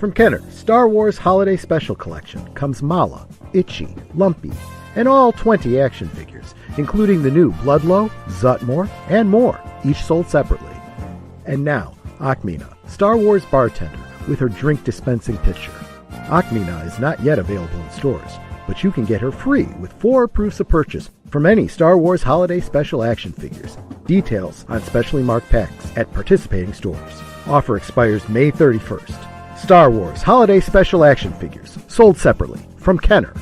From Kenner, Star Wars Holiday Special Collection comes Mala, Itchy, Lumpy, and all 20 action figures, including the new Bloodlow, Zutmore, and more, each sold separately. And now, Akmina, Star Wars bartender, with her drink dispensing pitcher. Akmina is not yet available in stores, but you can get her free with 4 proofs of purchase from any Star Wars Holiday Special action figures. Details on specially marked packs at participating stores. Offer expires May 31st. Star Wars Holiday Special action figures, sold separately, from Kenner.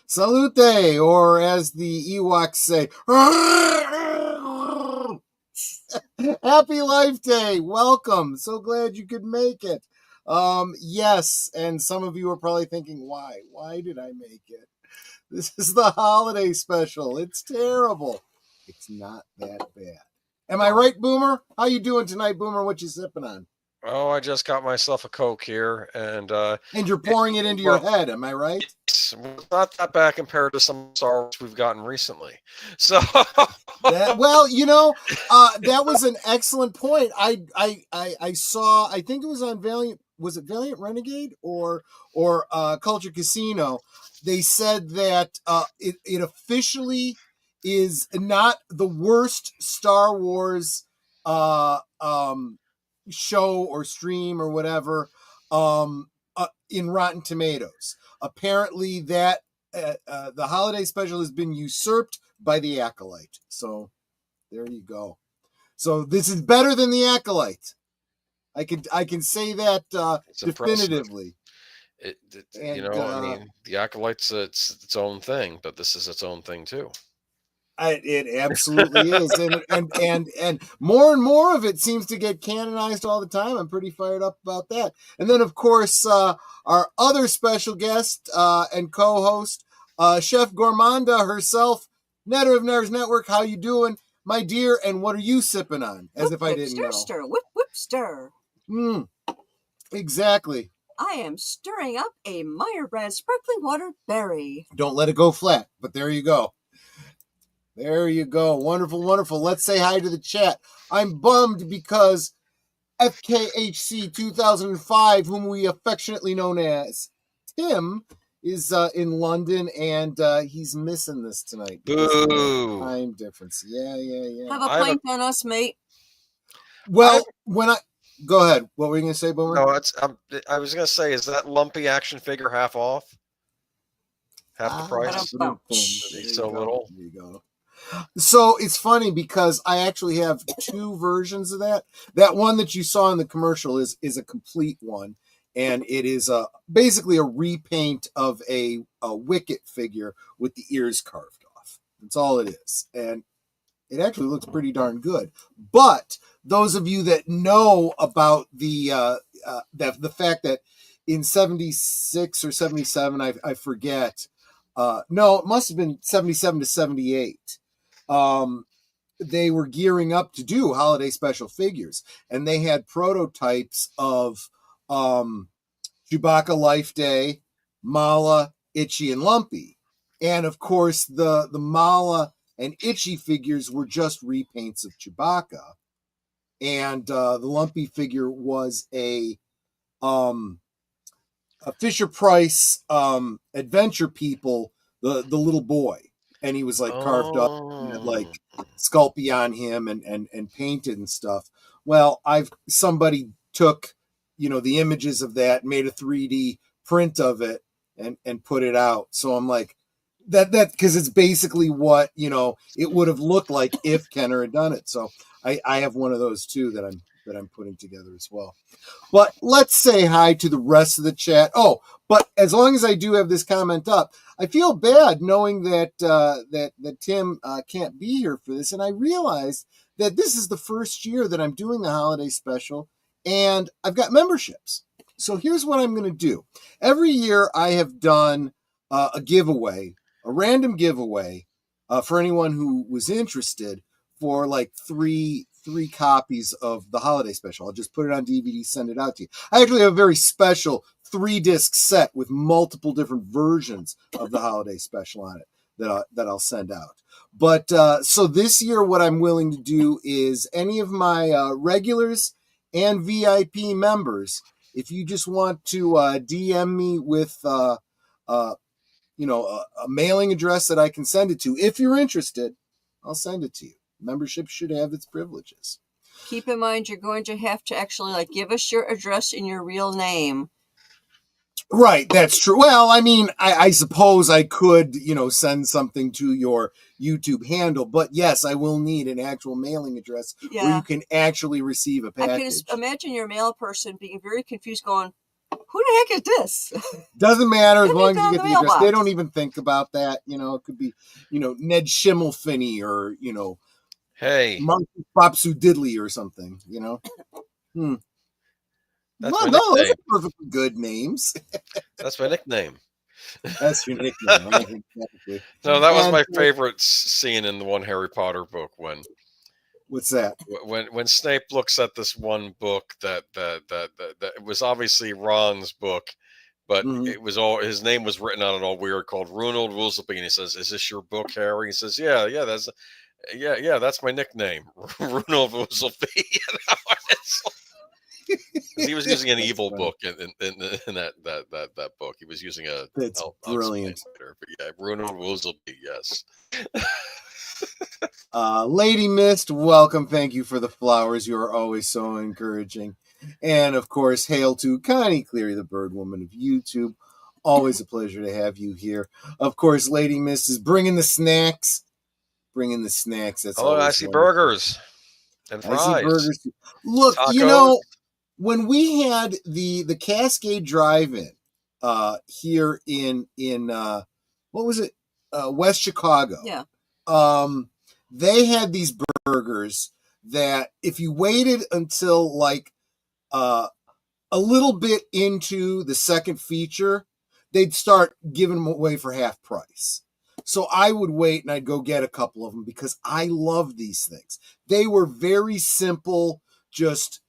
Salute, or as the Ewoks say, Happy Life Day. Welcome. So glad you could make it. Yes, and some of you are probably thinking, why? Why did I make it? This is the holiday special. It's terrible. It's not that bad. Am I right, Boomer? How you doing tonight, Boomer? What you sipping on? Oh, I just got myself a Coke here, and you're pouring it into your head. Am I right? It's not that bad compared to some Star Wars we've gotten recently. So, that was an excellent point. I saw. I think it was on Valiant. Was it Valiant Renegade or Culture Casino? They said that it officially is not the worst Star Wars show or stream or whatever in Rotten Tomatoes. Apparently that the holiday special has been usurped by the Acolyte. So there you go. So this is better than the Acolyte. I can say that definitively. The Acolyte's its own thing, but this is its own thing too. It absolutely is, and more and more of it seems to get canonized all the time. I'm pretty fired up about that. And then, of course, our other special guest and co-host, Chef Gourmanda herself, Netter of Netters Network. How you doing, my dear? And what are you sipping on? As if I didn't know. Stir, whip, stir. Exactly. I am stirring up a Meyer brand sparkling water berry. Don't let it go flat, but there you go. There you go. Wonderful, wonderful. Let's say hi to the chat. I'm bummed because FKHC 2005, whom we affectionately known as Tim, is in London, and he's missing this tonight. Boo. Time difference. Yeah. Have a pint on us, mate. Well, go ahead. What were you going to say, Boomer? No, I was going to say, is that lumpy action figure half off? Half the price? So little. There you go. So it's funny because I actually have 2 versions of that. That one that you saw in the commercial is a complete one, and it is basically a repaint of a Wicket figure with the ears carved off. That's all it is, and it actually looks pretty darn good. But those of you that know about the fact that in 76 or 77, I forget. No, it must have been 77 to 78. They were gearing up to do holiday special figures, and they had prototypes of Chewbacca Life Day, Mala, Itchy, and Lumpy. And of course, the Mala and Itchy figures were just repaints of Chewbacca, and the Lumpy figure was a Fisher Price Adventure People, the little boy. And he was like carved up and had like Sculpey on him and painted and stuff. Well, somebody took, the images of that, made a 3D print of it and put it out. So I'm like, that because it's basically what, it would have looked like if Kenner had done it. So I have one of those too that I'm putting together as well. But let's say hi to the rest of the chat. Oh, but as long as I do have this comment up, I feel bad knowing that that Tim can't be here for this. And I realized that this is the first year that I'm doing the holiday special, and I've got memberships. So here's what I'm going to do. Every year I have done a giveaway, a random giveaway for anyone who was interested for like 3 3 copies of the holiday special. I'll just put it on DVD, send it out to you. I actually have a very special 3-disc set with multiple different versions of the holiday special on it that I'll send out. But so this year, what I'm willing to do is any of my regulars and VIP members, if you just want to DM me with a mailing address that I can send it to, if you're interested, I'll send it to you. Membership should have its privileges. Keep in mind, you're going to have to actually give us your address and your real name. Right, that's true. Well, I mean, I suppose I could, send something to your YouTube handle, but yes, I will need an actual mailing address where you can actually receive a package. I can just imagine your mail person being very confused, going, "Who the heck is this?" Doesn't matter as long as you get the address. They don't even think about that. It could be, Ned Schimmelfinney or, hey, Monkey Popsu Diddley or something, That's my nickname. Those are perfectly good names. That's my nickname. That's your nickname, right? Exactly. No, that was my favorite scene in the one Harry Potter book when. What's that? When Snape looks at this one book that it was obviously Ron's book, but it was all his name was written on it all weird, called Ronald Woolsey, and he says, "Is this your book, Harry?" He says, "Yeah, that's my nickname, Ronald Woolsey." He was using an evil book in that book. He was using a. That's brilliant. Later, but yeah, Ronald Woolsey, yes. Lady Mist, welcome. Thank you for the flowers. You are always so encouraging. And of course, hail to Connie Cleary, the bird woman of YouTube. Always a pleasure to have you here. Of course, Lady Mist is bringing the snacks. That's I see burgers and fries. I see burgers. Look, tacos. When we had the Cascade Drive-In here in what was it? West Chicago. Yeah. They had these burgers that if you waited until a little bit into the second feature, they'd start giving them away for half price. So I would wait and I'd go get a couple of them because I love these things. They were very simple, just,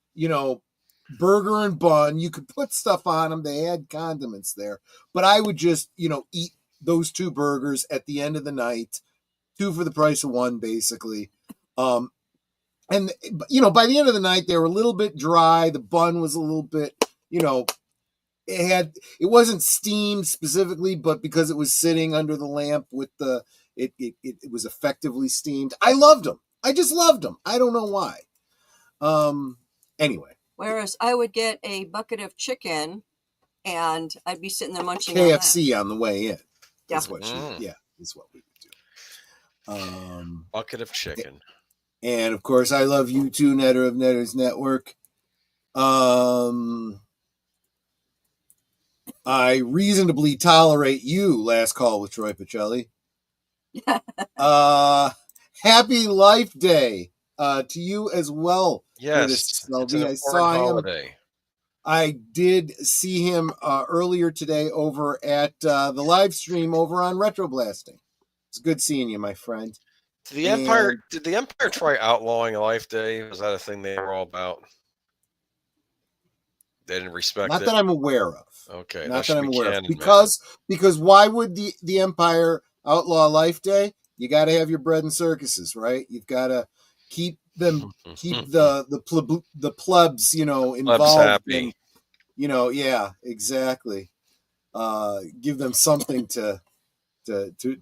burger and bun. You could put stuff on them. They had condiments there, but I would just, eat those 2 burgers at the end of the night, 2 for the price of 1, basically. And by the end of the night, they were a little bit dry. The bun was a little bit, it wasn't steamed specifically, but because it was sitting under the lamp with it was effectively steamed. I loved them. I just loved them. I don't know why. Anyway. Whereas I would get a bucket of chicken and I'd be sitting there munching KFC on the way in. Yeah. Is what we would do. Bucket of chicken. And of course, I love you too, Netter of Netters Network. I reasonably tolerate you, Last Call with Troy Pacelli. Happy Life Day to you as well. Yes, it's an I saw holiday. him. I did see him earlier today over at the live stream over on Retroblasting. It's good seeing you, my friend. Did the Empire try outlawing Life Day? Was that a thing they were all about? They didn't respect it? Not that I'm aware of. Okay. Not that I'm aware of. Because why would the Empire outlaw Life Day? You got to have your bread and circuses, right? You've got to keep the plebs, involved. Plebs happy. Yeah, exactly. Give them something to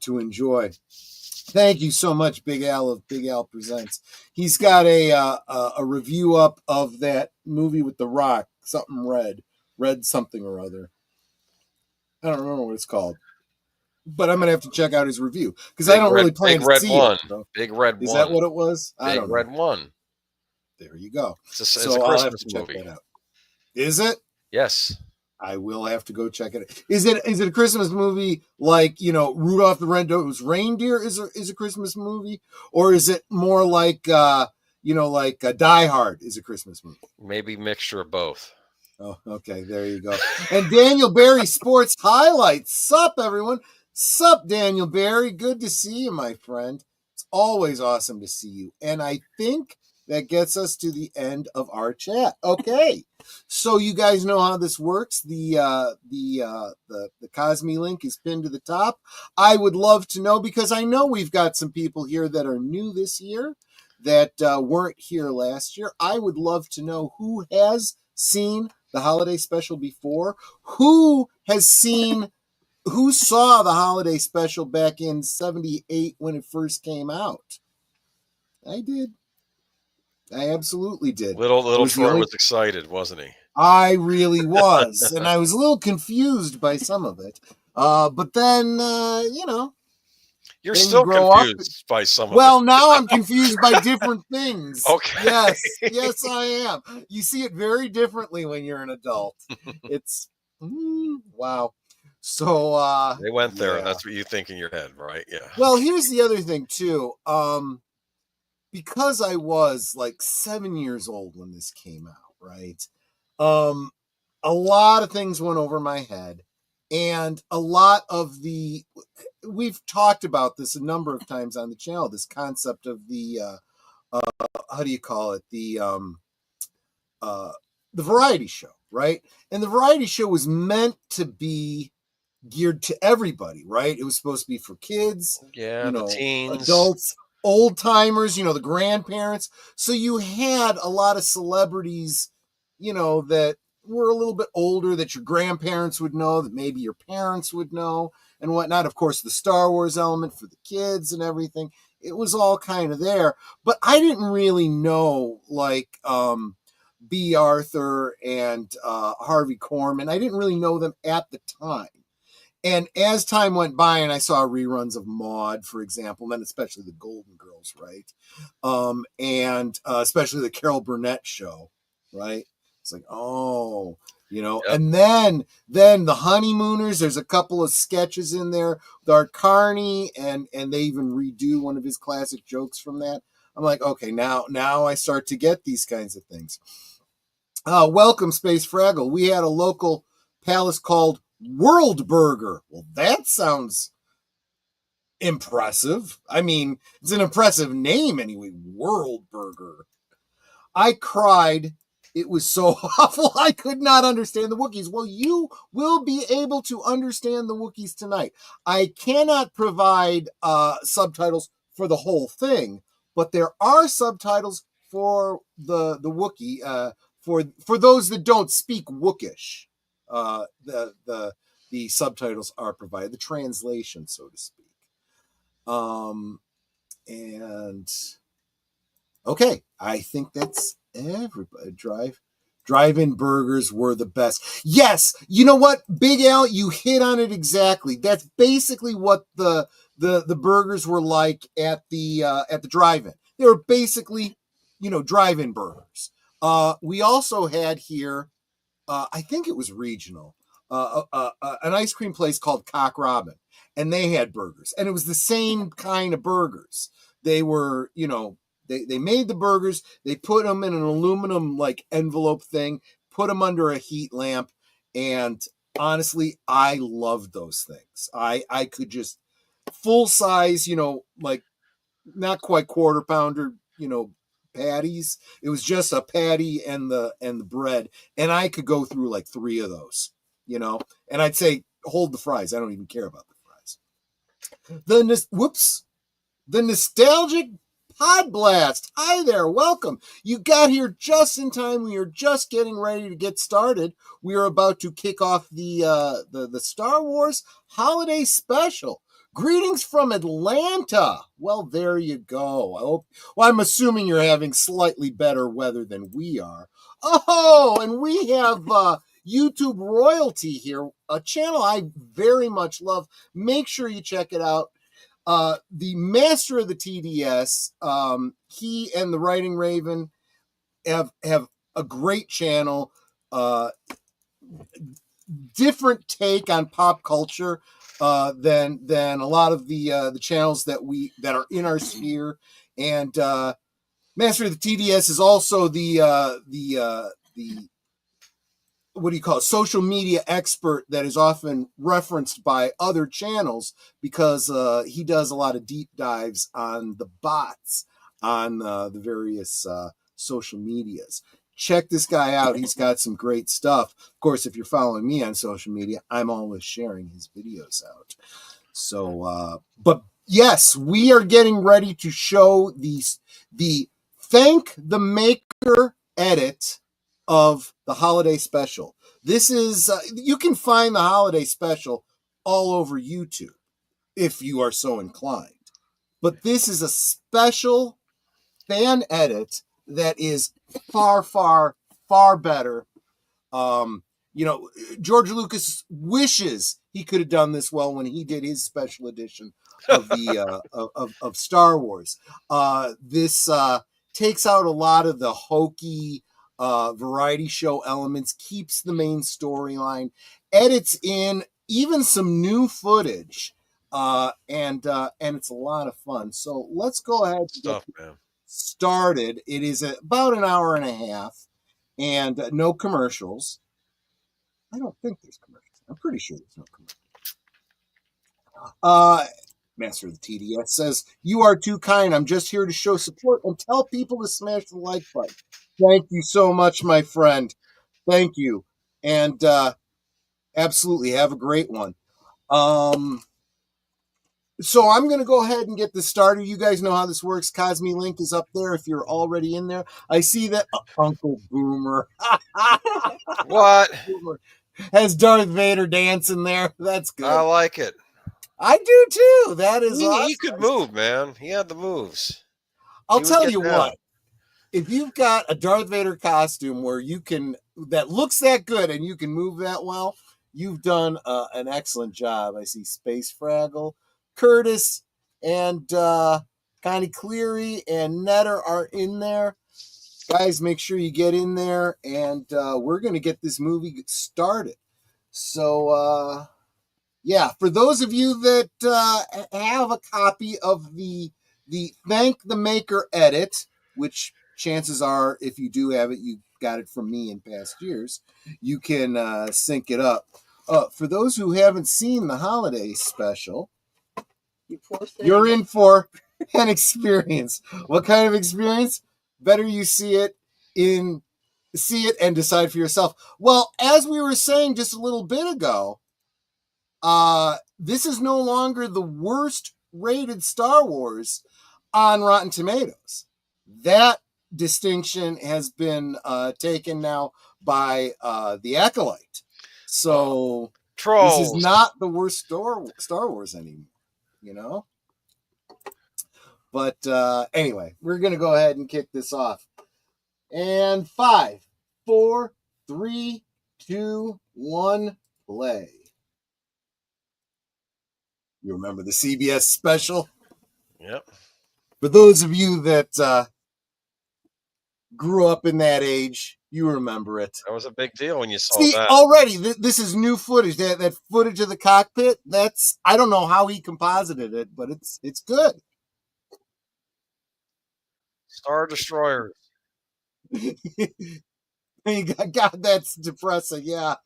enjoy. Thank you so much, Big Al of Big Al Presents. He's got a review up of that movie with The Rock, something red something or other. I don't remember what it's called, but I'm gonna have to check out his review because I don't really plan to see it. So. Big Red Is One. that what it was? I don't know. Red One. There you go. It's a Christmas movie. That out. Is it? Yes. I will have to go check it out. Is it a Christmas movie like, Rudolph the Red-Nosed Reindeer is a Christmas movie? Or is it more like, Die Hard is a Christmas movie? Maybe mixture of both. Oh, okay. There you go. And Daniel Barry Sports Highlights. Sup, everyone. Sup, Daniel Barry. Good to see you, my friend. It's always awesome to see you. And I think that gets us to the end of our chat. Okay, so you guys know how this works. The Cosme link is pinned to the top. I would love to know, because I know we've got some people here that are new this year that weren't here last year. I would love to know who has seen the holiday special before, who saw the holiday special back in 78 when it first came out. I did. I absolutely did. Little Troy was excited, wasn't he? I really was. And I was a little confused by some of it. But then, You're still confused by some of it. Well, now I'm confused by different things. Okay. Yes, I am. You see it very differently when you're an adult. It's, wow. So, they went there, and that's what you think in your head, right? Yeah. Well, here's the other thing, too. Because I was like 7 years old when this came out, right? A lot of things went over my head, and a lot of we've talked about this a number of times on the channel, this concept of the, how do you call it? The variety show, right? And the variety show was meant to be geared to everybody, right? It was supposed to be for kids, the teens, adults, old timers, the grandparents. So you had a lot of celebrities, that were a little bit older, that your grandparents would know, that maybe your parents would know, and whatnot. Of course, the Star Wars element for the kids and everything. It was all kind of there. But I didn't really know, like, B. Arthur and Harvey Korman. I didn't really know them at the time. And as time went by and I saw reruns of Maude, for example, and then especially the Golden Girls, right? And especially the Carol Burnett show, right? It's like, Yep. And then the Honeymooners, there's a couple of sketches in there with Art Carney, and they even redo one of his classic jokes from that. I'm like, okay, now I start to get these kinds of things. Welcome, Space Fraggle. We had a local palace called World Burger. Well, that sounds impressive. I mean, it's an impressive name anyway. World Burger. I cried. It was so awful. I could not understand the Wookiees. Well, you will be able to understand the Wookiees tonight. I cannot provide subtitles for the whole thing, but there are subtitles for the Wookiee, for those that don't speak Wookish. The subtitles are provided, the translation, so to speak. And okay, I think that's everybody. Drive-in burgers were the best. Yes, you know what, Big Al, you hit on it exactly. That's basically what the burgers were like at the drive-in. They were basically, drive-in burgers. We also had here, I think it was regional, an ice cream place called Cock Robin, and they had burgers, and it was the same kind of burgers. They were, they made the burgers, they put them in an aluminum like envelope thing, put them under a heat lamp, and honestly, I loved those things. I could just full size, like not quite quarter pounder, patties. It was just a patty and the bread, and I could go through like 3 of those, and I'd say hold the fries. I don't even care about the fries. The nostalgic Pod Blast. Hi there, welcome. You got here just in time. We are just getting ready to get started. We are about to kick off the Star Wars Holiday Special. Greetings from Atlanta. Well, there you go. I'm assuming you're having slightly better weather than we are. Oh, and we have YouTube Royalty here, a channel I very much love. Make sure you check it out. The master of the TDS, he and the Writing Raven have a great channel, different take on pop culture than a lot of the channels that are in our sphere. And master of the TDS is also the what do you call it, social media expert that is often referenced by other channels because he does a lot of deep dives on the bots on the various social medias. Check this guy out. He's got some great stuff. Of course, if you're following me on social media, I'm always sharing his videos out. So, but yes, we are getting ready to show the Thank the Maker edit of the holiday special. This is, you can find the holiday special all over YouTube if you are so inclined. But this is a special fan edit that is far, far, far better. George Lucas wishes he could have done this well when he did his special edition of the of Star Wars. This takes out a lot of the hokey variety show elements, keeps the main storyline, edits in even some new footage, and it's a lot of fun. So let's go ahead and get started. It is about an hour and a half, and no commercials. I don't think there's commercials. I'm pretty sure there's no commercials. Master of the TDS says, "You are too kind. I'm just here to show support and tell people to smash the like button." Thank you so much, my friend. Thank you. And absolutely, have a great one. So I'm going to go ahead and get this started. You guys know how this works. Cosme Link is up there if you're already in there. I see that Uncle Boomer. What? Boomer has Darth Vader dancing there. That's good. I like it. I do too. That is awesome. He could move, man. He had the moves. I'll tell you what. If you've got a Darth Vader costume where you can, that looks that good and you can move that well, you've done an excellent job. I see Space Fraggle, Curtis, and Connie Cleary and Netter are in there. Guys, make sure you get in there, and we're going to get this movie started. So, yeah, for those of you that have a copy of the Thank the Maker edit, which chances are, if you do have it, you got it from me in past years, you can sync it up. For those who haven't seen the holiday special, you're in for an experience. What kind of experience? Better you see it and decide for yourself. Well, as we were saying just a little bit ago, this is no longer the worst rated Star Wars on Rotten Tomatoes. That distinction has been taken now by the Acolyte. So Trolls. This is not the worst Star Wars anymore, you know? But anyway, we're going to go ahead and kick this off. And 5, 4, 3, 2, 1, play. You remember the CBS special? Yep. For those of you that grew up in that age, you remember it. That was a big deal when you saw that. Already, this is new footage. That footage of the cockpit, that's, I don't know how he composited it, but it's good. Star Destroyers. God, that's depressing. Yeah.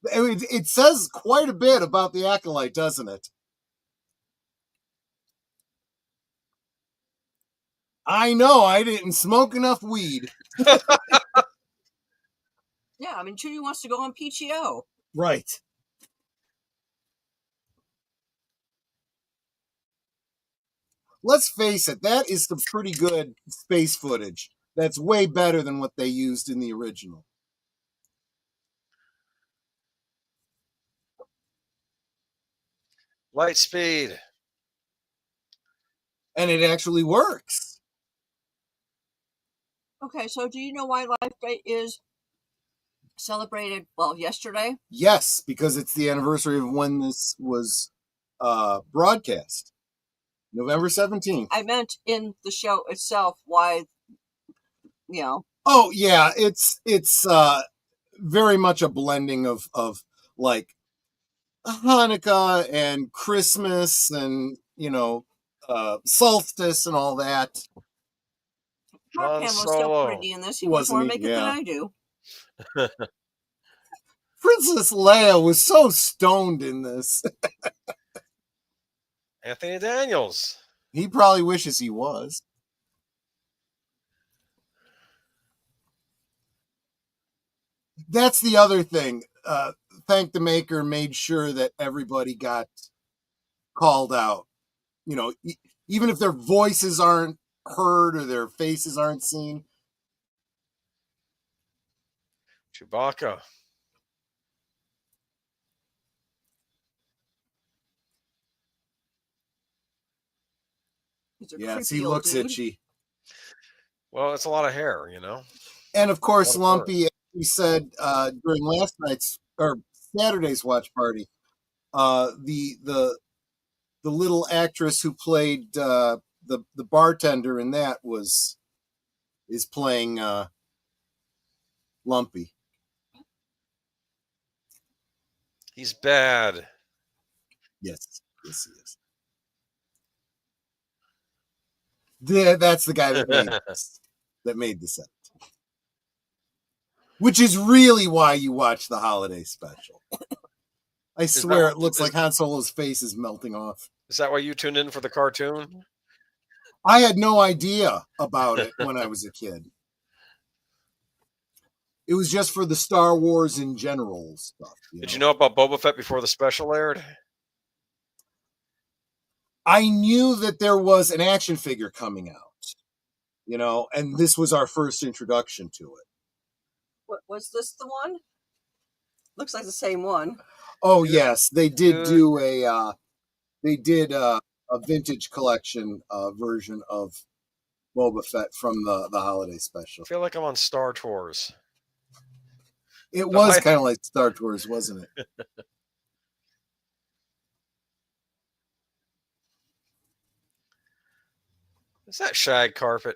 It says quite a bit about the Acolyte, doesn't it? I know, I didn't smoke enough weed. Yeah, I mean, Judy wants to go on PTO. Right. Let's face it, that is some pretty good space footage. That's way better than what they used in the original. Light speed. And it actually works. Okay, so do you know why Life Day is celebrated, well, yesterday? Yes, because it's the anniversary of when this was broadcast. November 17th. I meant in the show itself, why, you know. Oh, yeah, it's very much a blending of like Hanukkah and Christmas and, you know, solstice and all that. Mark Hamill's still pretty in this. He was more makeup than I do. Princess Leia was so stoned in this. Anthony Daniels. He probably wishes he was. That's the other thing. Thank the Maker made sure that everybody got called out. You know, even if their voices aren't heard or their faces aren't seen. Chewbacca. Yes, he looks itchy. Well, it's a lot of hair, you know. And of course, Lumpy, as we said during last night's or Saturday's watch party, the little actress who played the bartender in that is playing Lumpy. He's bad. Yes, he is. That's the guy that made this set. Which is really why you watch the holiday special. I swear it looks like Han Solo's face is melting off. Is that why you tuned in for the cartoon? I had no idea about it when I was a kid. It was just for the Star Wars in general stuff. Did you know about Boba Fett before the special aired? I knew that there was an action figure coming out, you know, and this was our first introduction to it. What was this? The one? Looks like the same one. Oh yes, they did do a vintage collection version of Boba Fett from the holiday special. I feel like I'm on Star Tours. It was kind of like Star Tours, wasn't it? Is that shag carpet?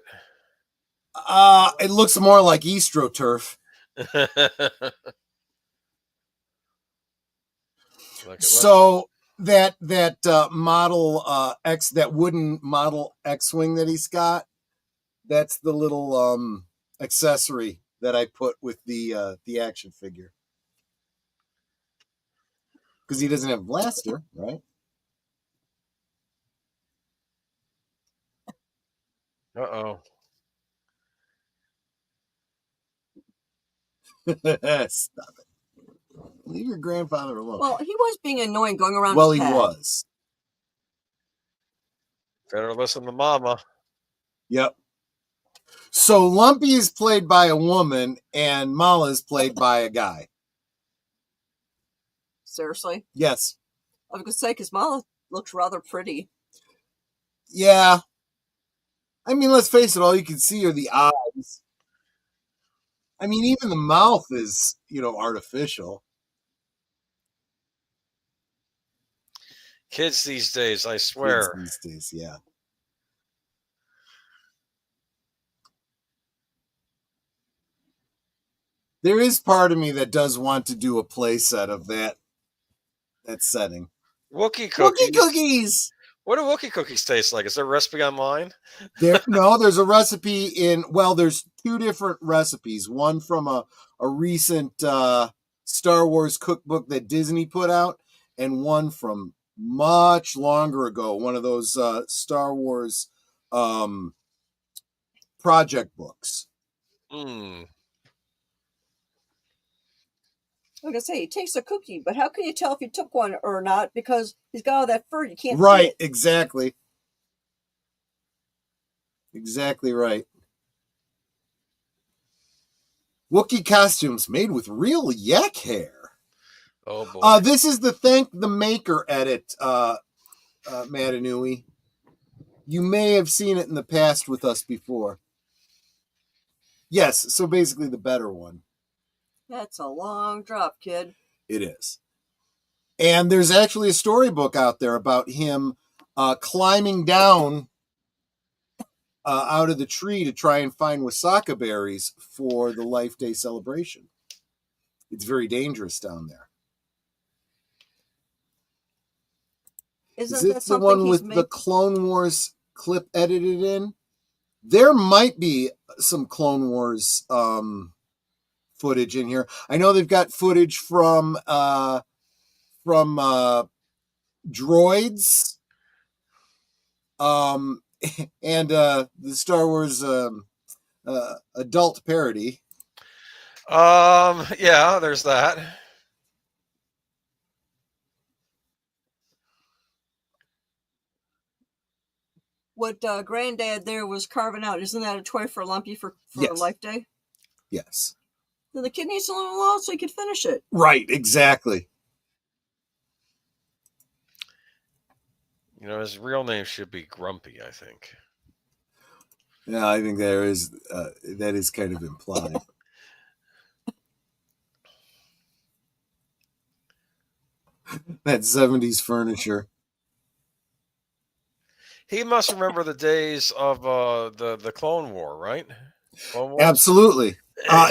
It looks more like EstroTurf. So that Model X, that wooden Model X-wing that he's got, that's the little accessory that I put with the action figure, because he doesn't have a blaster, right? Uh-oh. Stop it. Leave your grandfather alone. Well, he was being annoying going around. Well, he was. Better listen to Mama. Yep. So Lumpy is played by a woman and Mala is played by a guy. Seriously? Yes. I was going to say, because Mala looks rather pretty. Yeah. I mean, let's face it, all you can see are the eyes. I mean, even the mouth is, you know, artificial. Kids these days, I swear. Kids these days, yeah. There is part of me that does want to do a play set of that setting. Wookiee cookies. Wookiee cookies! What do Wookiee cookies taste like? Is there a recipe online? There's a recipe there's two different recipes. One from a recent Star Wars cookbook that Disney put out, and one from much longer ago, one of those Star Wars project books. Like I say, he takes a cookie, but how can you tell if he took one or not? Because he's got all that fur, you can't see it. Exactly. Exactly right. Wookiee costumes made with real yak hair. Oh boy. This is the Thank the Maker edit, Matanui. You may have seen it in the past with us before. Yes, so basically the better one. That's a long drop, kid. It is. And there's actually a storybook out there about him climbing down out of the tree to try and find wasaka berries for the Life Day celebration. It's very dangerous down there. Isn't Is that it the something one with the Clone Wars clip edited in? There might be some Clone Wars footage in here. I know they've got footage from droids, and the Star Wars adult parody. Yeah, there's that. What Granddad there was carving out, isn't that a toy for Lumpy for Yes. Life Day? Yes. Then the kid needs a little loud so he could finish it. Right, exactly. You know, his real name should be Grumpy, I think. Yeah, I think there is that is kind of implied. That 70s furniture. He must remember the days of the Clone War, right? Clone Wars? Absolutely.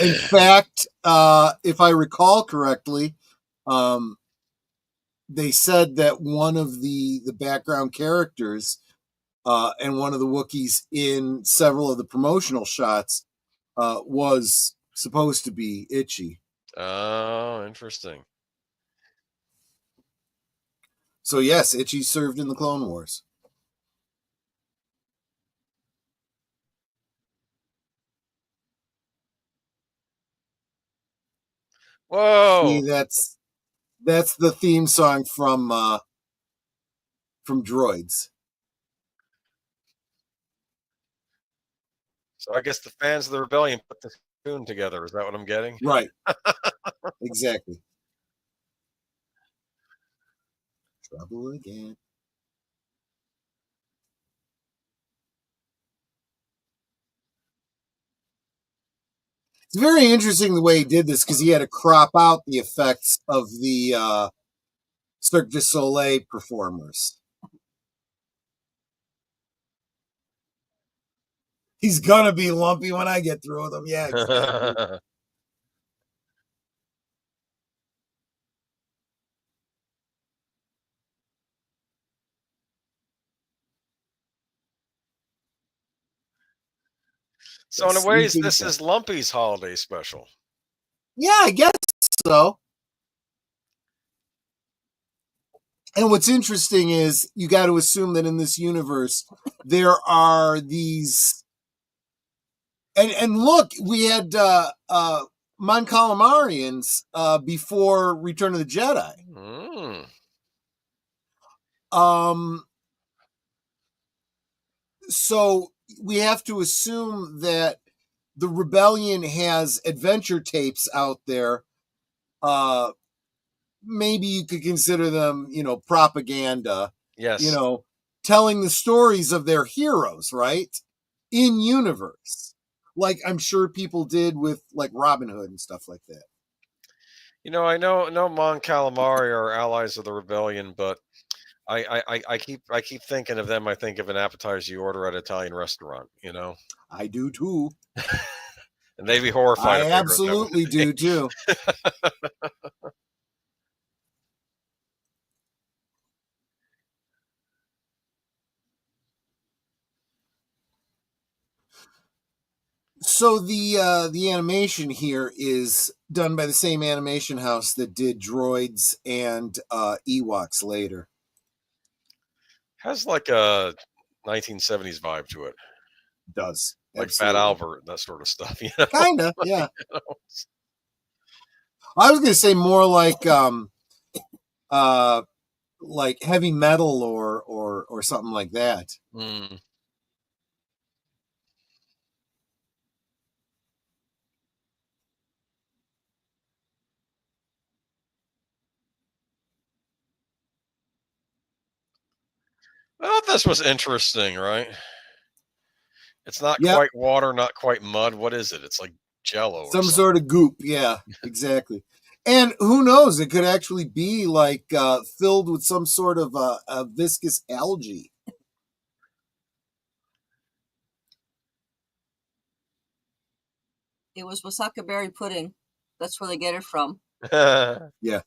In fact, if I recall correctly, they said that one of the background characters and one of the Wookiees in several of the promotional shots was supposed to be Itchy. Oh, interesting. So yes, Itchy served in the Clone Wars. Whoa! See, that's the theme song from Droids. So I guess the fans of the Rebellion put this tune together. Is that what I'm getting? Right. Exactly. Trouble again. It's very interesting the way he did this because he had to crop out the effects of the Cirque du Soleil performers. He's gonna be lumpy when I get through with him. Yeah, exactly. So in a way, this is Lumpy's holiday special. Yeah, I guess so. And what's interesting is you got to assume that in this universe there are these, and look, we had Mon Calamarians before Return of the Jedi. So we have to assume that the Rebellion has adventure tapes out there. Maybe you could consider them, propaganda. Yes. Telling the stories of their heroes, right? In universe. Like I'm sure people did with like Robin Hood and stuff like that. I know Mon Calamari are allies of the Rebellion, but I keep thinking of them. I think of an appetizer you order at an Italian restaurant. I do too. And they'd be horrified. I absolutely do too. So the animation here is done by the same animation house that did Droids and Ewoks later. Has like a 1970s vibe to it. Does. Like Fat Albert and that sort of stuff. Kinda, yeah. I was gonna say more like heavy metal or something like that. Well, this was interesting, right? It's not quite water, not quite mud. What is it? It's like Jello. Some sort of goop. Yeah, exactly. And who knows? It could actually be like filled with some sort of a viscous algae. It was Wasaka berry pudding. That's where they get it from. Yeah.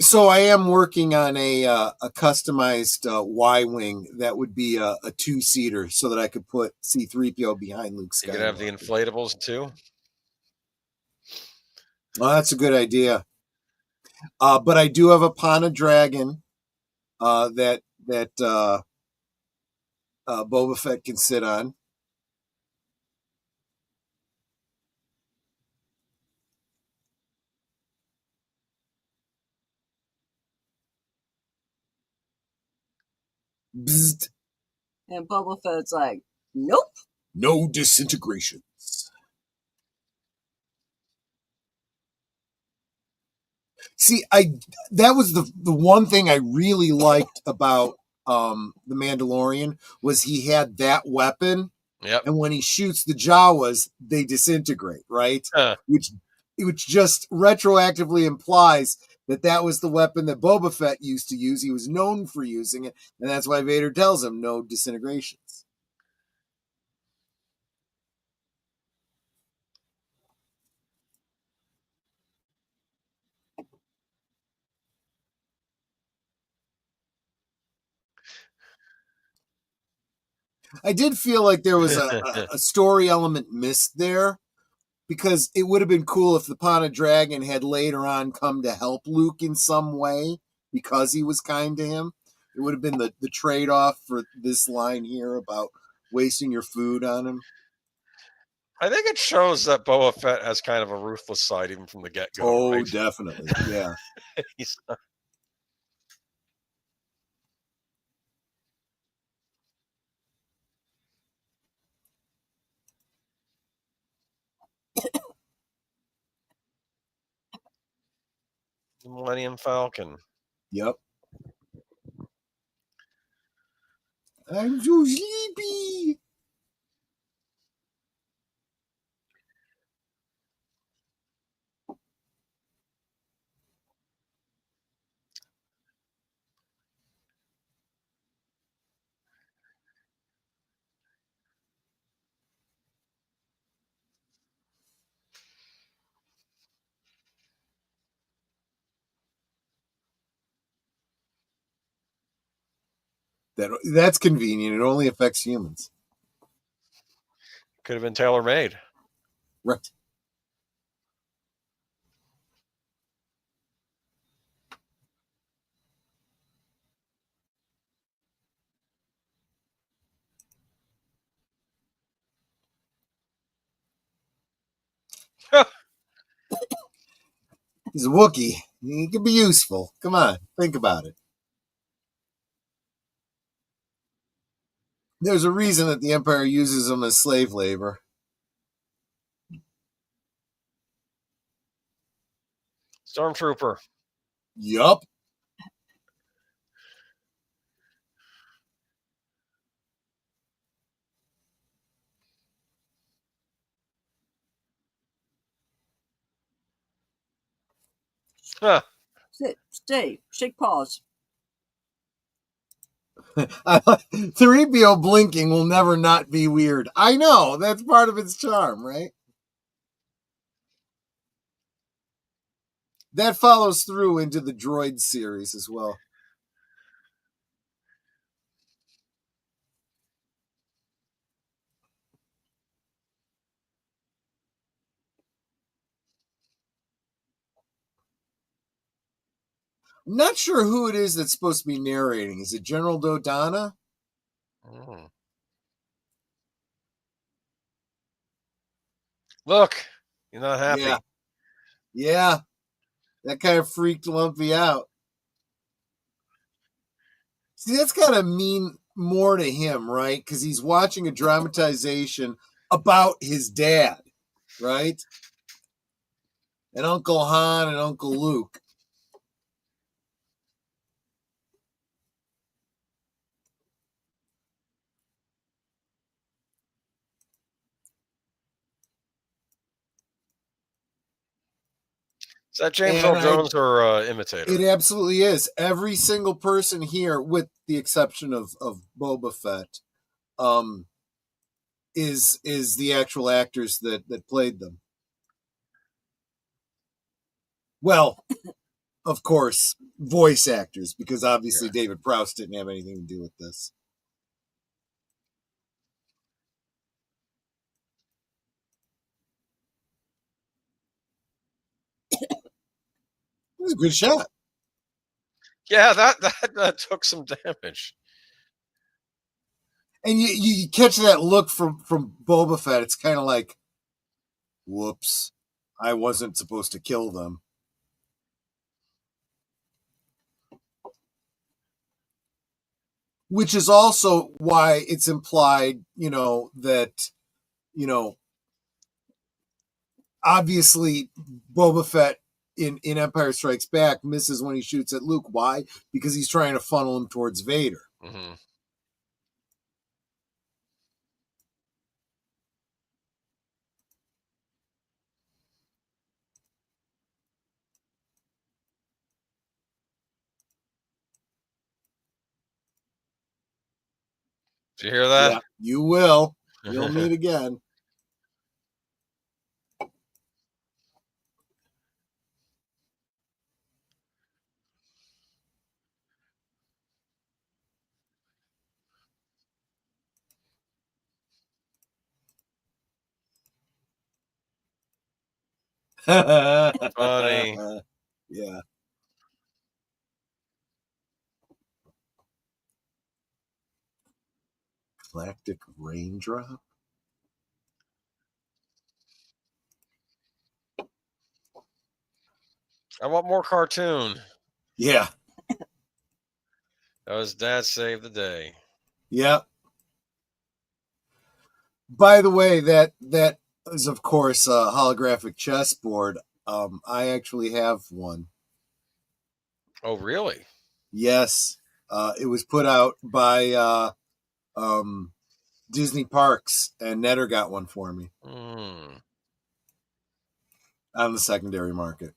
So I am working on a customized Y-wing that would be a two-seater so that I could put C-3PO behind Luke Skywalker. You could have the inflatables too? Well, that's a good idea. But I do have a Pana Dragon that Boba Fett can sit on. Bzzzt. And Boba Fett's like, nope. No disintegrations. See, that was the one thing I really liked about the Mandalorian was he had that weapon. Yep. And when he shoots the Jawas, they disintegrate, right? Which just retroactively implies that was the weapon that Boba Fett used to use. He was known for using it, and that's why Vader tells him no disintegrations. I did feel like there was a story element missed there, because it would have been cool if the Pana Dragon had later on come to help Luke in some way because he was kind to him. It would have been the trade-off for this line here about wasting your food on him. I think it shows that Boba Fett has kind of a ruthless side even from the get-go. Oh, right? Definitely. Yeah. He's the Millennium Falcon. Yep. I'm so sleepy. That's convenient. It only affects humans. Could have been tailor-made. Right. He's a Wookiee. He can be useful. Come on, think about it. There's a reason that the Empire uses them as slave labor. Stormtrooper. Yup. Huh. Sit, stay, shake paws. 3PO blinking will never not be weird. I know. That's part of its charm, right? That follows through into the droid series as well. I'm not sure who it is that's supposed to be narrating. Is it General Dodonna? Mm. Look, you're not happy. Yeah. That kind of freaked Lumpy out. See, that's got to mean more to him, right? Because he's watching a dramatization about his dad, right? And Uncle Han and Uncle Luke. Is that James Earl Jones or imitator? It absolutely is. Every single person here, with the exception of Boba Fett, is the actual actors that played them. Well, of course, voice actors, because obviously David Prowse didn't have anything to do with this. It was a good shot. Yeah, that took some damage. And you catch that look from Boba Fett. It's kind of like, whoops, I wasn't supposed to kill them. Which is also why it's implied, that, obviously Boba Fett in Empire Strikes Back misses when he shoots at Luke. Why? Because he's trying to funnel him towards Vader. Mm-hmm. Did you hear that? Yeah, you will. You'll meet again. Funny. Yeah. Galactic raindrop. I want more cartoon. Yeah. That was Dad saved the day. Yeah. By the way, that is of course a holographic chessboard. I actually have one. Oh, really? Yes. It was put out by Disney Parks, and Netter got one for me on the secondary market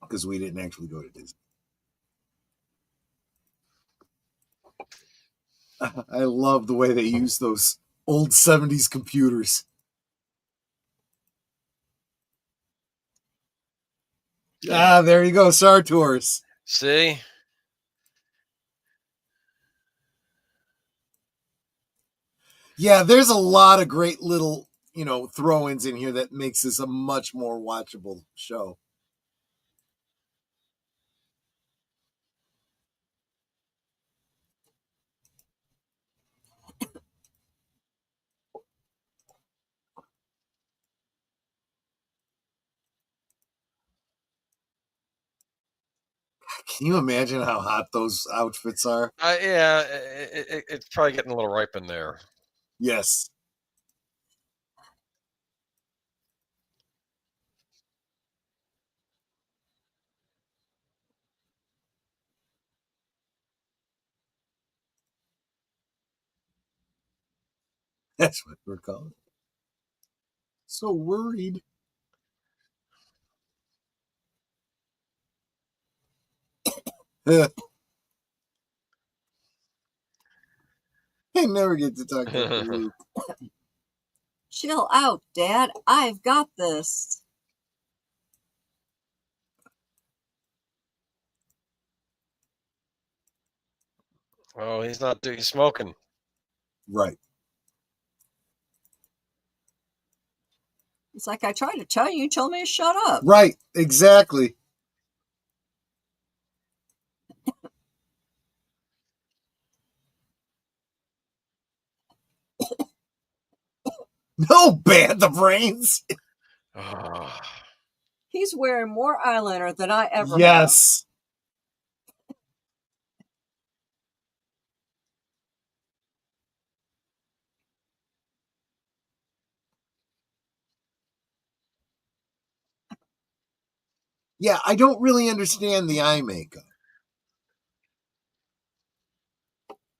because we didn't actually go to Disney. I love the way they use those old 70s computers. Ah, there you go, Star Tours. See? Yeah, there's a lot of great little, throw-ins in here that makes this a much more watchable show. Can you imagine how hot those outfits are? Yeah, it's probably getting a little ripe in there. Yes. That's what we're calling it. So worried. I never get to talk to Luke. Chill out, Dad. I've got this. Oh, he's not doing smoking. Right. It's like I tried to tell you, you told me to shut up. Right, exactly. No, ban the brains. He's wearing more eyeliner than I ever have. Yes. Yeah, I don't really understand the eye makeup.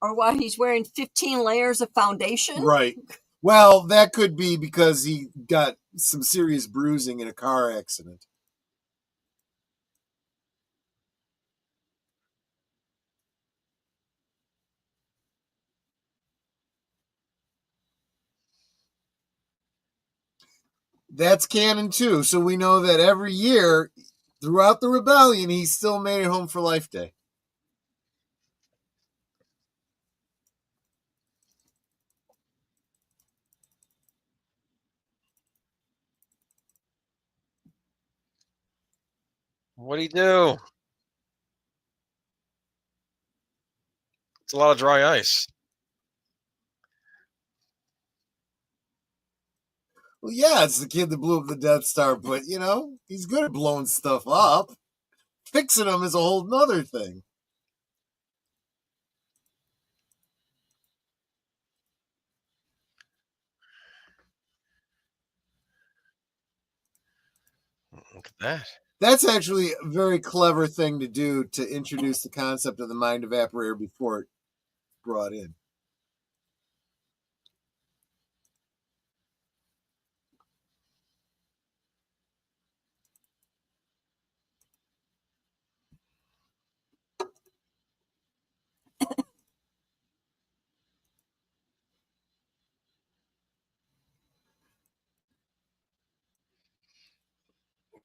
Or why he's wearing 15 layers of foundation? Right. Well, that could be because he got some serious bruising in a car accident. That's canon too. So we know that every year throughout the rebellion, he still made it home for Life Day. What do you do? It's a lot of dry ice. Well, yeah, it's the kid that blew up the Death Star, but he's good at blowing stuff up. Fixing them is a whole nother thing. Look at that. That's actually a very clever thing to do to introduce the concept of the mind evaporator before it's brought in.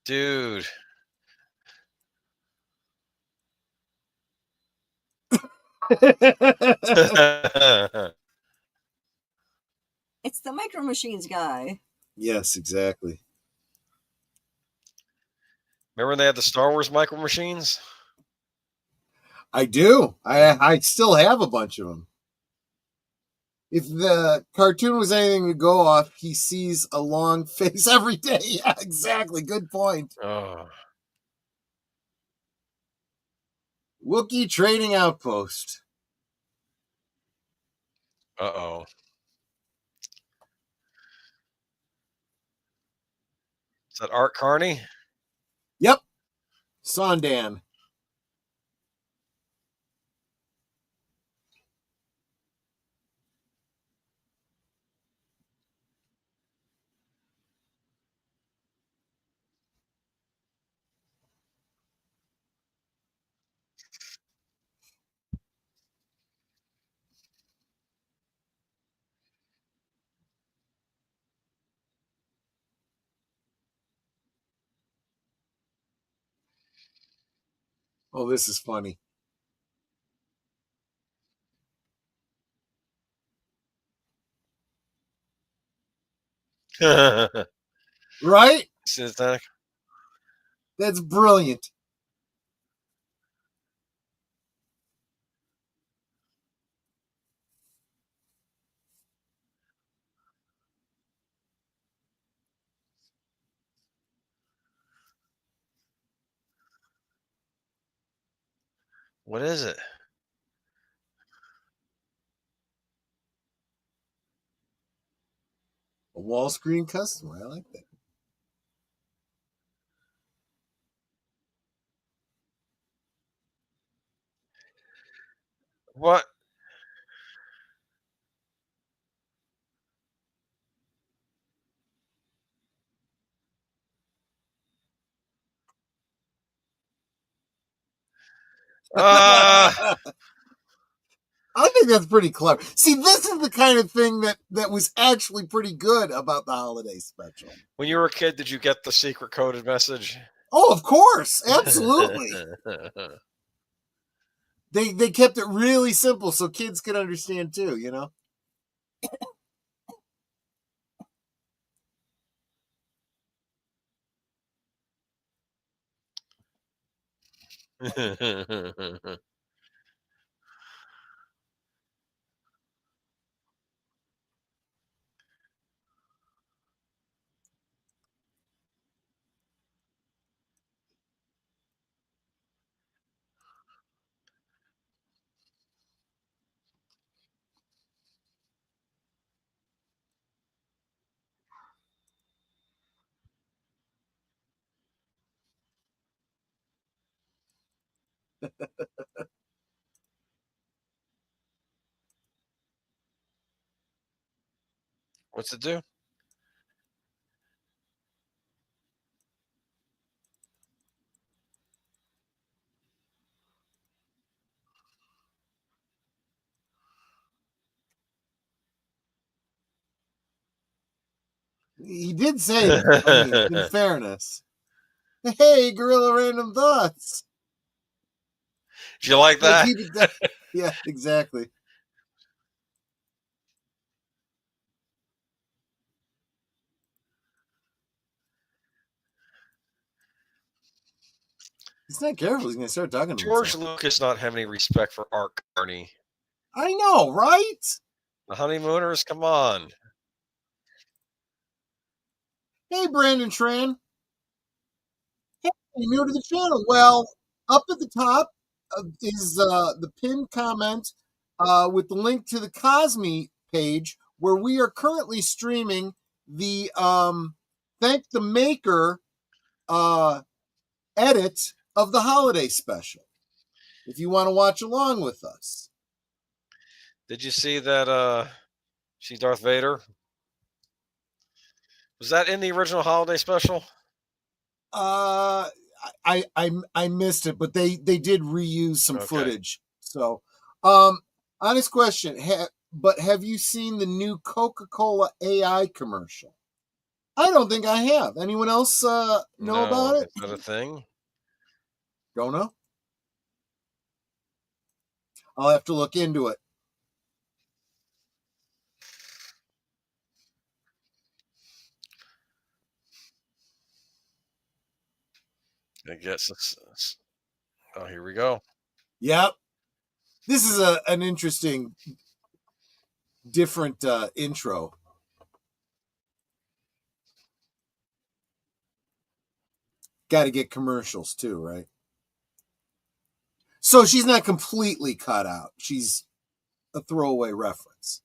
Dude. It's the Micro Machines guy. Yes, exactly. Remember when they had the Star Wars Micro Machines? I do. I still have a bunch of them. If the cartoon was anything to go off, he sees a long face every day. Yeah, exactly. Good point. Oh. Wookiee Trading Outpost. Uh-oh. Is that Art Carney? Yep. Sondan. Oh, this is funny. Right? Synthetic. That's brilliant. What is it? A wall screen customer. I like that. What? I think that's pretty clever. See, this is the kind of thing that was actually pretty good about the holiday special. When you were a kid, did you get the secret coded message? Oh, of course. Absolutely. They kept it really simple so kids could understand too, What's it do? He did say that. I mean, in fairness. Hey, Gorilla Random Thoughts. Did you like that? Yeah, exactly. He's not careful. He's going to start talking to George himself. Lucas not have any respect for Art Carney. I know, right? The Honeymooners, come on. Hey, Brandon Tran. Hey, new to the channel. Well, up at the top is the pinned comment with the link to the Cosme page, where we are currently streaming the Thank the Maker edit of the holiday special. If you want to watch along with us. Did you see that she's Darth Vader? Was that in the original holiday special? I missed it, but they did reuse some footage. So, honest question, but have you seen the new Coca-Cola AI commercial? I don't think I have. Anyone else know about it? Is that a thing? Don't know. I'll have to look into it. I guess it's oh, here we go. Yep. This is an interesting, different intro. Got to get commercials too, right? So she's not completely cut out. She's a throwaway reference.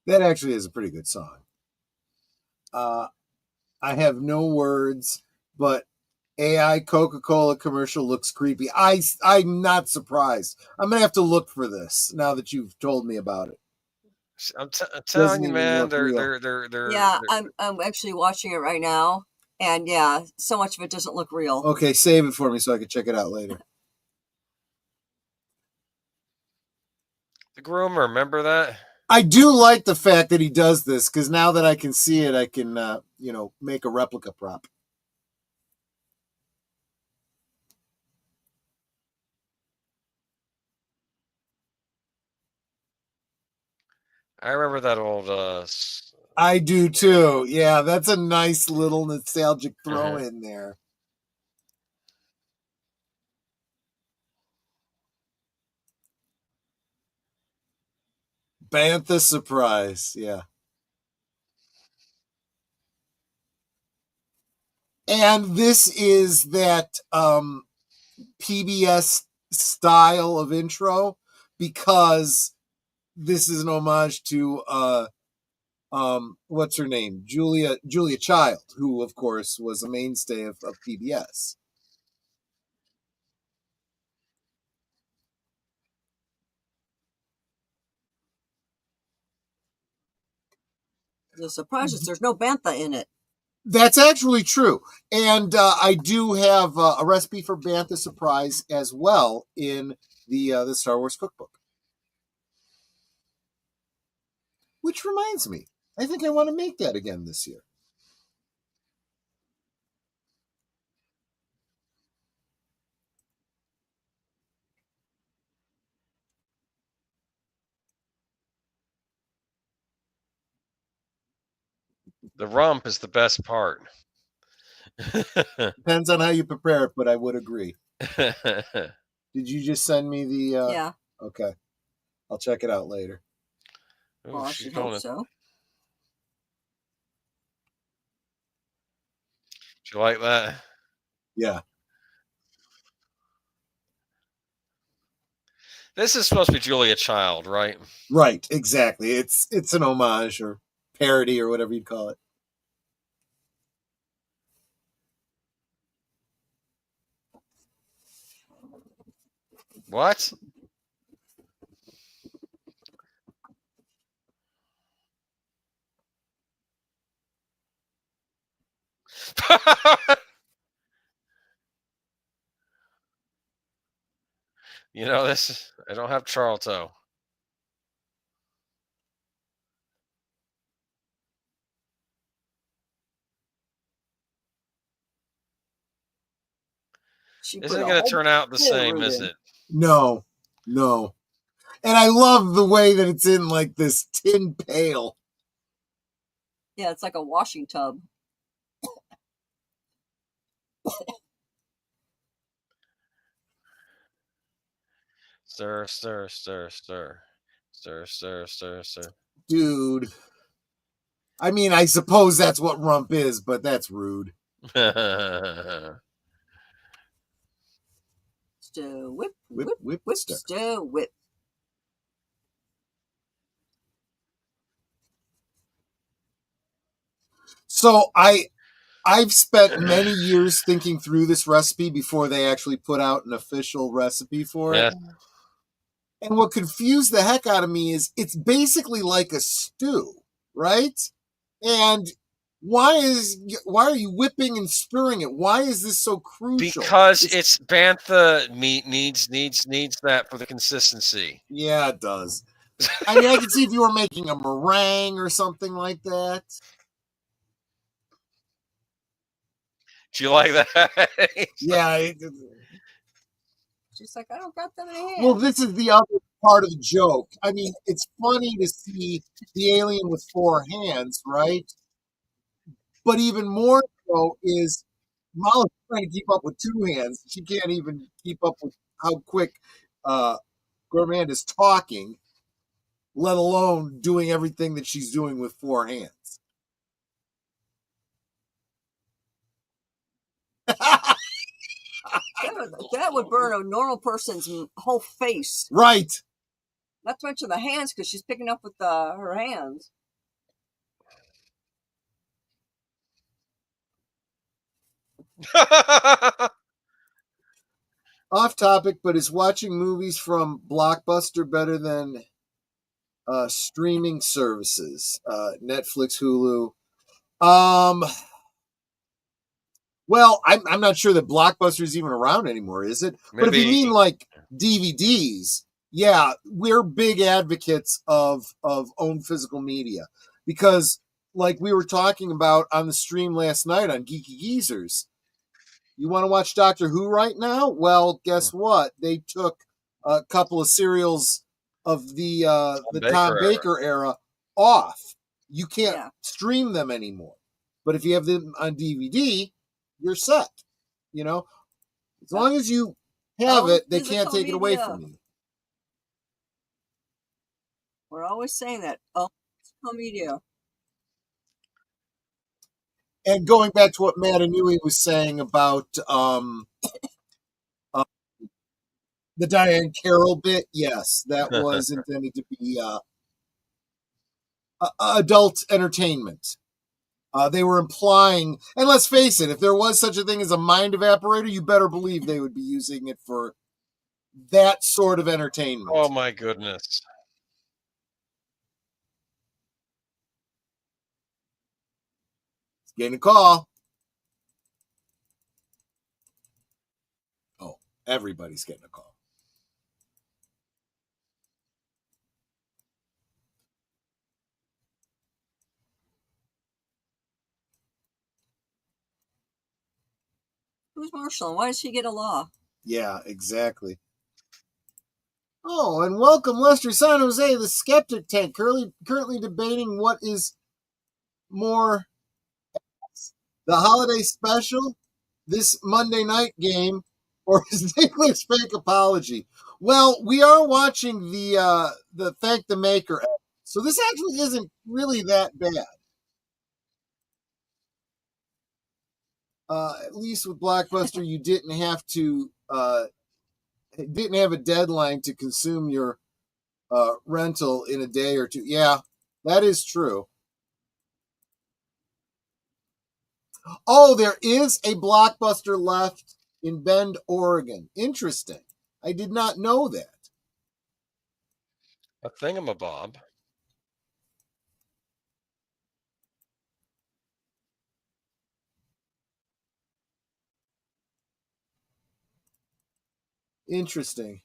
That actually is a pretty good song. I have no words, but AI Coca-Cola commercial looks creepy. I'm not surprised. I'm gonna have to look for this now that you've told me about it. I'm telling you, man, they're Yeah, I'm actually watching it right now, and yeah, so much of it doesn't look real. Okay, save it for me so I can check it out later. The groomer, remember that? I do like the fact that he does this, because now that I can see it, I can make a replica prop. I remember that old I do too. Yeah, that's a nice little nostalgic throw in there. Bantha surprise, yeah. And this is that PBS style of intro, because this is an homage to what's her name? Julia Child, who of course was a mainstay of PBS. The surprise is there's no bantha in it. That's actually true. And I do have a recipe for Bantha surprise as well in the Star Wars cookbook. Which reminds me, I think I want to make that again this year. the rump is the best part. Depends on how you prepare it, but I would agree. Did you just send me the... Yeah. Okay. I'll check it out later. Well, I should hope so. Do you like that? Yeah. This is supposed to be Julia Child, right? Right, exactly. It's an homage or parody or whatever you'd call it. What? You know this? I don't have Charlton. Isn't it going to turn out the same, is it? No. And I love the way that it's in like this tin pail. Yeah, it's like a washing tub. Stir, stir, stir, stir. Stir, stir, stir, stir. Dude. I mean, I suppose that's what rump is, but that's rude. Stir, whip, Whip, whip, whip, stir. stir, whip. So I've spent many years thinking through this recipe before they actually put out an official recipe for it. And what confused the heck out of me is it's basically like a stew, right? And why are you whipping and stirring it? Why is this so crucial? Because it's bantha meat needs that for the consistency. Yeah, it does. I mean, I could see if you were making a meringue or something like that. Do you like that? Yeah. She's like, I don't got them in hand. Well, this is the other part of the joke. I mean, it's funny to see the alien with 4 hands, right? But even more so is Molly's trying to keep up with 2 hands. She can't even keep up with how quick Gourmand is talking, let alone doing everything that she's doing with 4 hands. That would burn a normal person's whole face. Right. Not to mention the hands, because she's picking up with her hands. Off topic, but is watching movies from Blockbuster better than streaming services? Netflix, Hulu. Well, I'm not sure that Blockbuster is even around anymore, is it? Maybe. But if you mean like DVDs, yeah, we're big advocates of own physical media because, like we were talking about on the stream last night on Geeky Geezers, you want to watch Doctor Who right now? Well, guess what? They took a couple of serials of the Tom Baker era off. You can't stream them anymore. But if you have them on DVD, you're set. You know, as long as you have it, they can't take it away from you. We're always saying that. Physical media. And going back to what Matt Inouye was saying about the Diane Carroll bit, yes, that was intended to be adult entertainment. They were implying, and let's face it, if there was such a thing as a mind evaporator, you better believe they would be using it for that sort of entertainment. Oh my goodness. Getting a call. Oh, everybody's getting a call. Who's Marshall and why does he get a law? Yeah, exactly. Oh, and welcome Lester San Jose, the Skeptic Tank, currently debating what is more, the holiday special, this Monday night game, or Ziggler's fake apology. Well, we are watching the Thank the Maker, so this actually isn't really that bad. At least with Blockbuster, you didn't have a deadline to consume your rental in a day or two. Yeah, that is true. Oh, there is a Blockbuster left in Bend, Oregon. Interesting. I did not know that. A thingamabob. Interesting.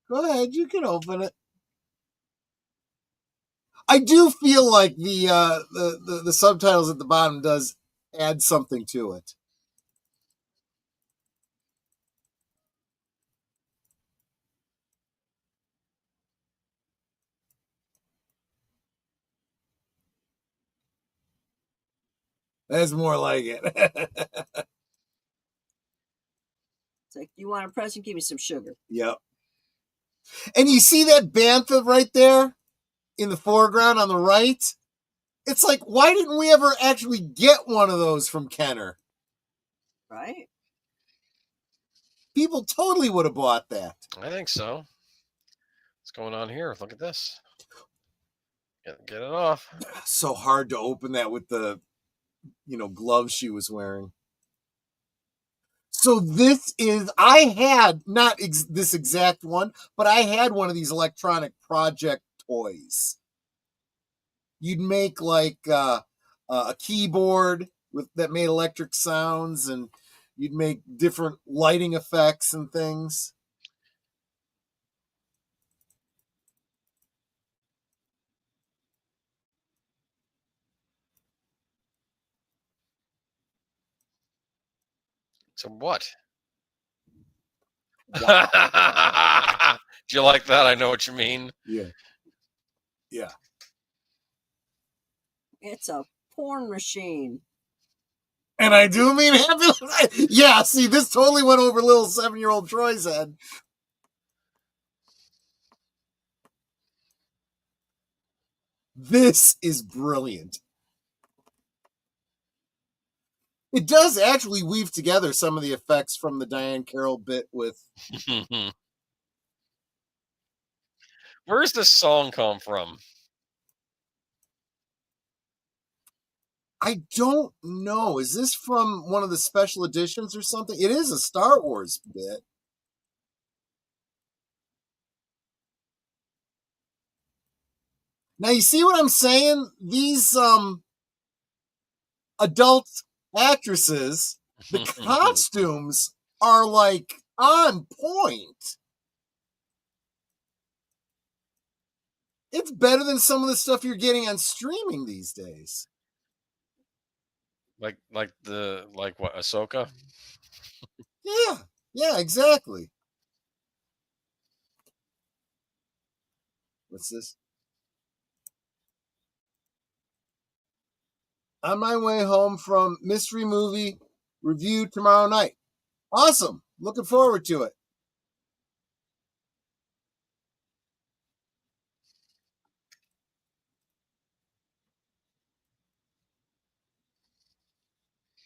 Go ahead, you can open it. I do feel like the subtitles at the bottom does add something to it. That's more like it. It's like, you want a present? Give me some sugar. Yep. And you see that bantha right there in the foreground on the right? It's like, why didn't we ever actually get one of those from Kenner? Right? People totally would have bought that. I think so. What's going on here? Look at this. Get it off. So hard to open that with the, gloves she was wearing. So this is, I had not this exact one, but I had one of these electronic project toys. You'd make like a keyboard that made electric sounds, and you'd make different lighting effects and things. So what? Wow. Do you like that? I know what you mean. Yeah. Yeah. It's a porn machine. And I do mean happy. Yeah, see, this totally went over little 7-year-old Troy's head. This is brilliant. It does actually weave together some of the effects from the Diane Carroll bit with. Where does this song come from? I don't know. Is this from one of the special editions or something? It is a Star Wars bit. Now you see what I'm saying? These adult actresses, the costumes are like on point. It's better than some of the stuff you're getting on streaming these days. Like what, Ahsoka? Yeah, exactly. What's this? On my way home from mystery movie review tomorrow night. Awesome. Looking forward to it.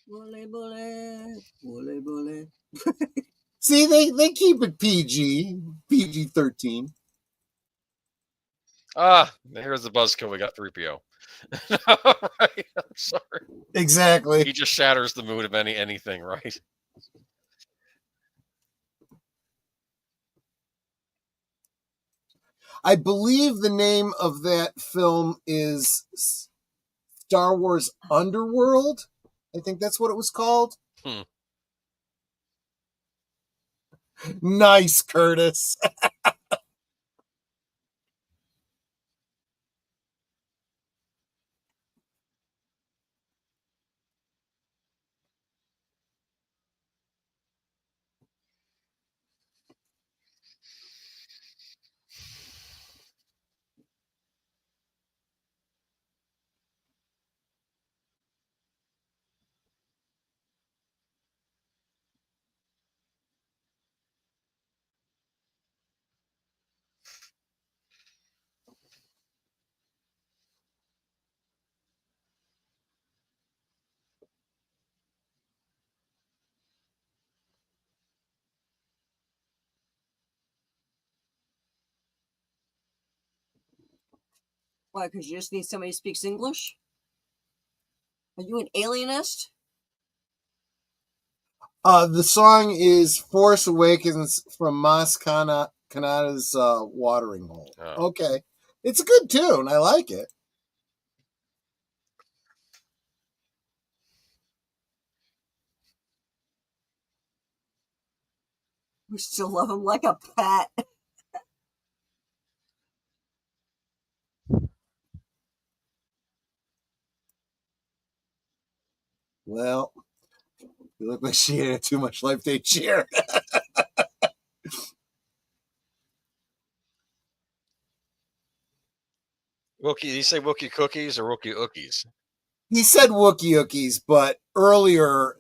Bully, bully, bully, bully. See, they keep it PG-13. Here's the buzzkill. We got 3PO. Right? I'm sorry. Exactly. He just shatters the mood of anything, right? I believe the name of that film is Star Wars Underworld. I think that's what it was called. Nice, Curtis. Why? Because you just need somebody who speaks English? Are you an alienist? The song is Force Awakens from Mos Kanata's Watering Hole. Oh. Okay. It's a good tune. I like it. We still love him like a pet. Well, you look like she had too much life day cheer. Wookie, did he say Wookie cookies or Wookie ookies? He said Wookie Ookies, but earlier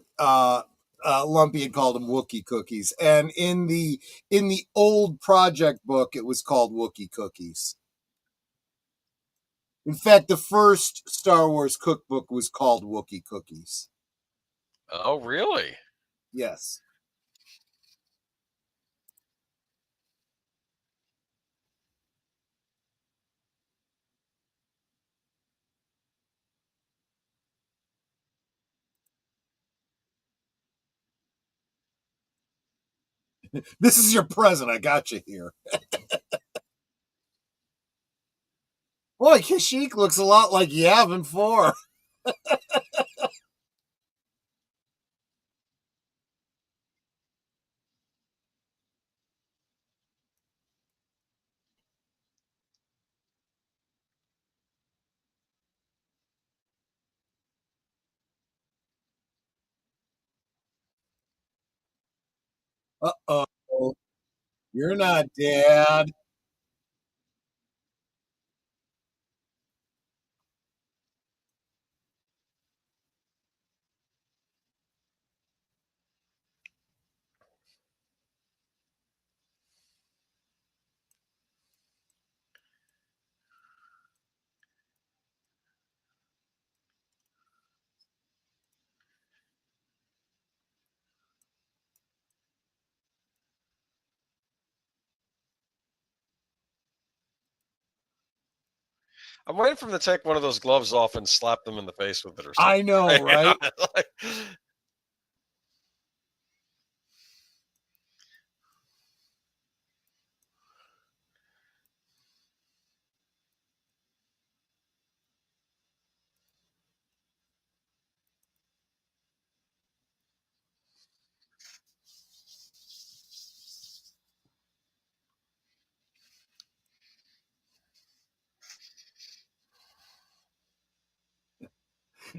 Lumpy had called them Wookie Cookies, and in the old project book, it was called Wookie Cookies. In fact, the first Star Wars cookbook was called Wookie Cookies. Oh, really? Yes. This is your present. I got you here. Boy, Kashyyyk looks a lot like Yavin 4. Uh-oh. You're not Dad. I'm waiting for him to take one of those gloves off and slap them in the face with it or something. I know, right?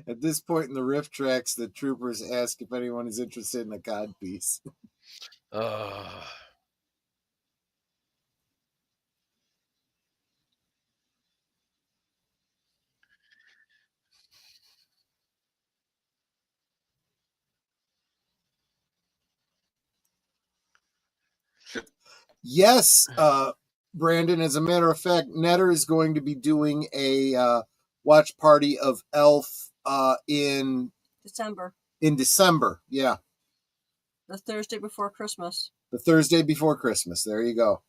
At this point in the riff tracks, the troopers ask if anyone is interested in a codpiece. Yes, Brandon. As a matter of fact, Netter is going to be doing a watch party of Elf in December. In December, yeah. The Thursday before Christmas. The Thursday before Christmas. There you go.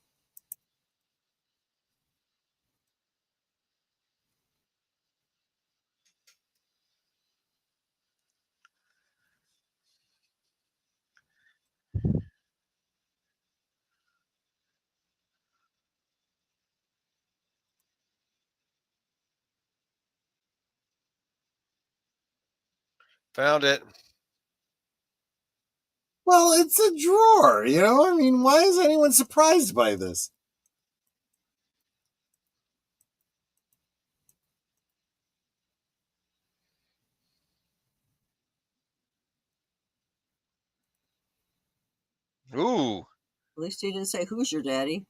Found it. Well, it's a drawer, you know? I mean, why is anyone surprised by this? Ooh. At least he didn't say, "Who's your daddy?"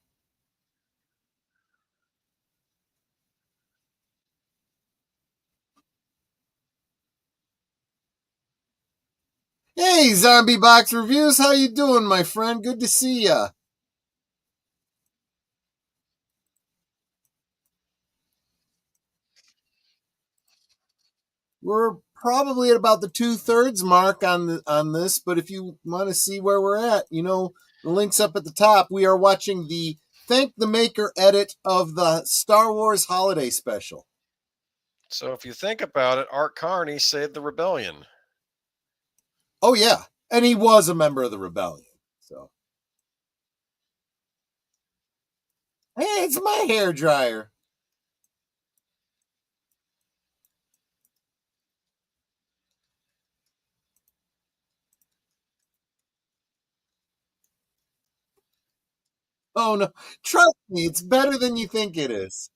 Hey, Zombie Box Reviews, how you doing, my friend? Good to see ya. We're probably at about the 2/3 mark on this, but if you want to see where we're at, you know, the link's up at the top. We are watching the Thank the Maker edit of the Star Wars Holiday Special. So if you think about it, Art Carney saved the rebellion. Oh yeah, and he was a member of the rebellion. So, hey, it's my hair dryer. Oh no! Trust me, it's better than you think it is.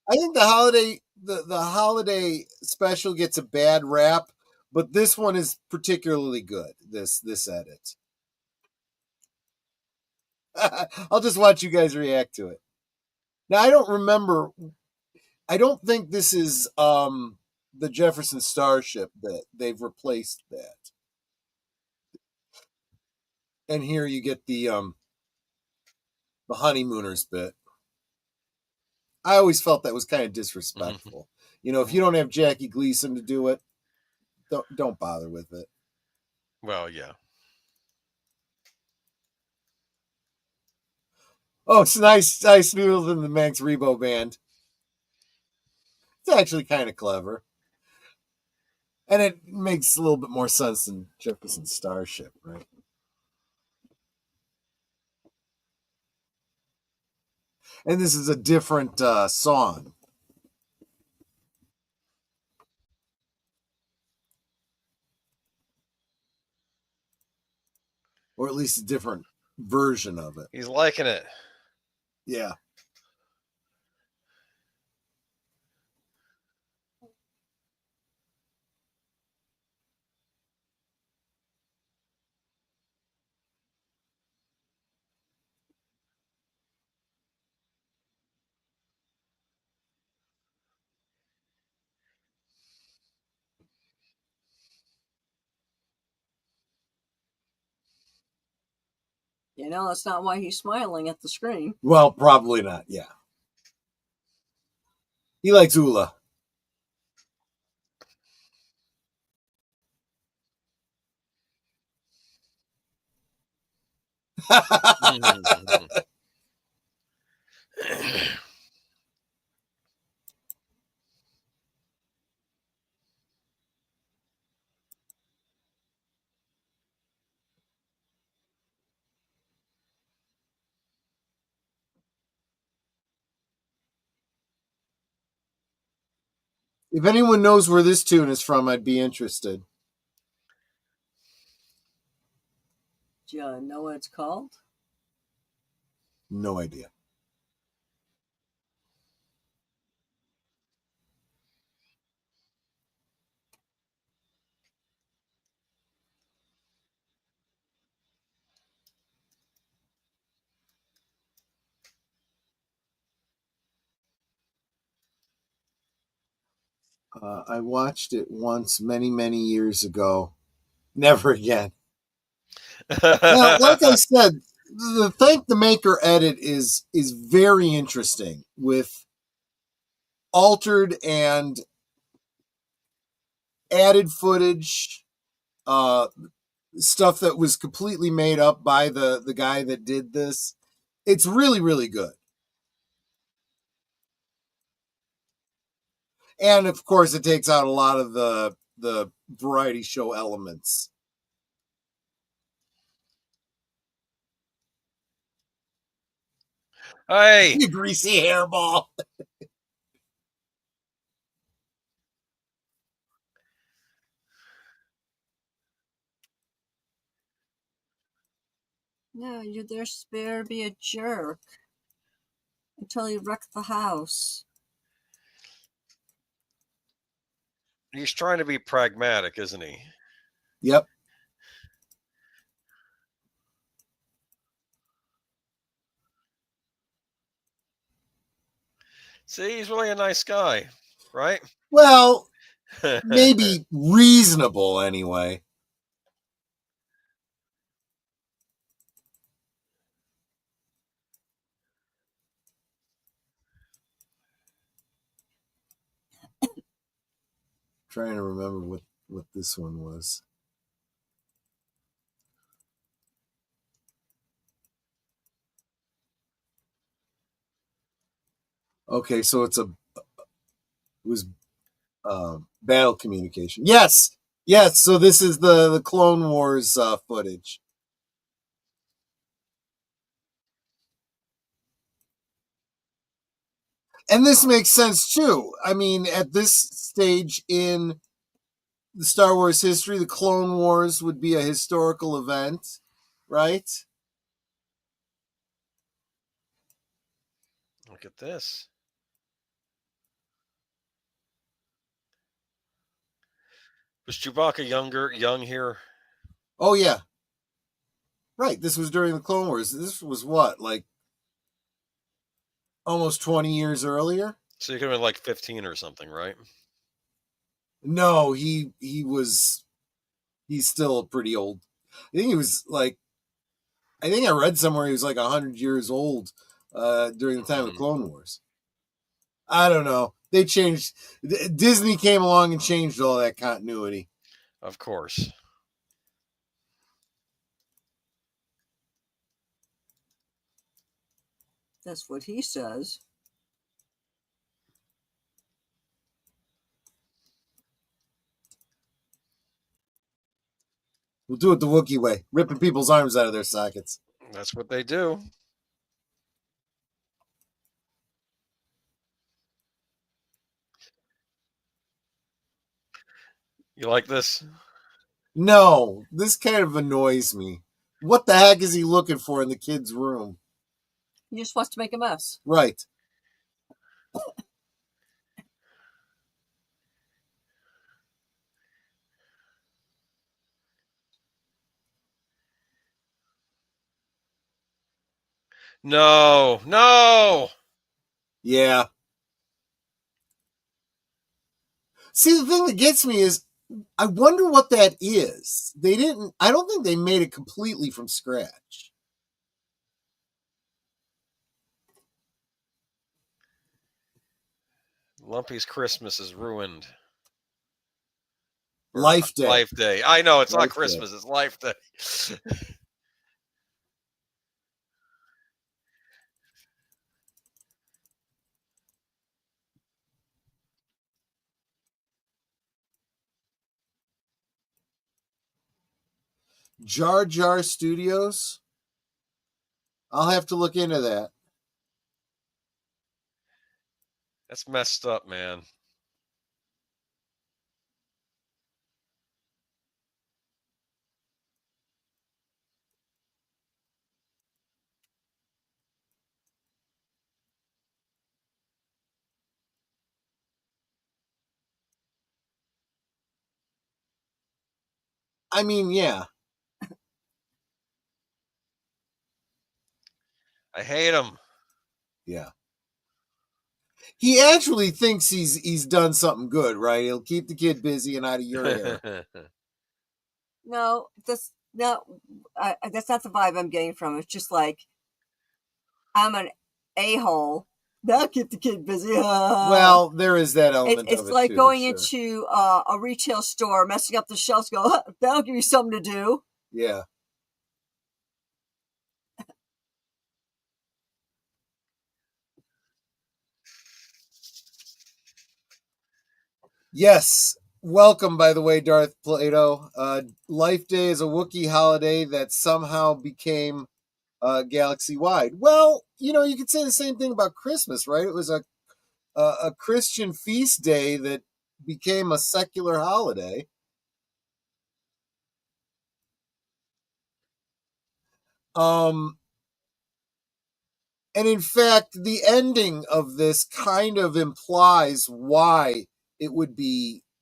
I think the holiday special gets a bad rap, but this one is particularly good. This edit. I'll just watch you guys react to it. Now I don't remember. I don't think this is the Jefferson Starship that they've replaced that. And here you get the honeymooners bit. I always felt that was kind of disrespectful. You know, if you don't have Jackie Gleason to do it, don't bother with it. Well, yeah. Oh, it's nice noodles in the Max Rebo band. It's actually kind of clever. And it makes a little bit more sense than Jefferson Starship, right? And this is a different song. Or at least a different version of it. He's liking it. Yeah. You know, that's not why he's smiling at the screen. Well, probably not. Yeah. He likes Ula. If anyone knows where this tune is from, I'd be interested. Do you know what it's called? No idea. I watched it once many, many years ago. Never again. Now, like I said, the Thank the Maker edit is very interesting with altered and added footage, stuff that was completely made up by the guy that did this. It's really, really good. And of course, it takes out a lot of the variety show elements. Hey, You greasy hairball. No, you're there spare to be a jerk until you wreck the house. he's trying to be pragmatic, isn't he? Yep. See, he's really a nice guy, right? Well, maybe reasonable anyway. Trying to remember what this one was. Okay, so it was battle communication. Yes, yes. So this is the Clone Wars footage. And this makes sense too. I mean, at this stage in the Star Wars history, the Clone Wars would be a historical event, right? Look at this. Was Chewbacca young here? Oh yeah, right. This was during the Clone Wars. This was what, like almost 20 years earlier? So you could have been like 15 or something, right? No, he's still pretty old. I think he was like, I think I read somewhere he was like 100 years old during the time of the Clone Wars. I don't know. They changed. Disney came along and changed all that continuity. Of course. That's what he says. We'll do it the Wookiee way, ripping people's arms out of their sockets. That's what they do. You like this? No, this kind of annoys me. What the heck is he looking for in the kid's room? He just wants to make a mess. Right. No. Yeah. See, the thing that gets me is I wonder what that is. I don't think they made it completely from scratch. Lumpy's Christmas is ruined. Life Day. Life Day. I know, it's Life not Christmas, Day. it's Life Day. Jar Jar Studios? I'll have to look into that. That's messed up, man. I mean, yeah. I hate him. Yeah. He actually thinks he's done something good, right? He'll keep the kid busy and out of your hair. No, that's not the vibe I'm getting from. It's just like, I'm an a-hole. That'll keep the kid busy. Well, there is that element. It's of it like too, going sure. into a retail store, messing up the shelves. Go, that'll give you something to do. Yeah. Yes. Welcome, by the way, Darth Plato. Life Day is a Wookiee holiday that somehow became galaxy-wide. Well, you could say the same thing about Christmas, right? It was a Christian feast day that became a secular holiday. And in fact, the ending of this kind of implies why it would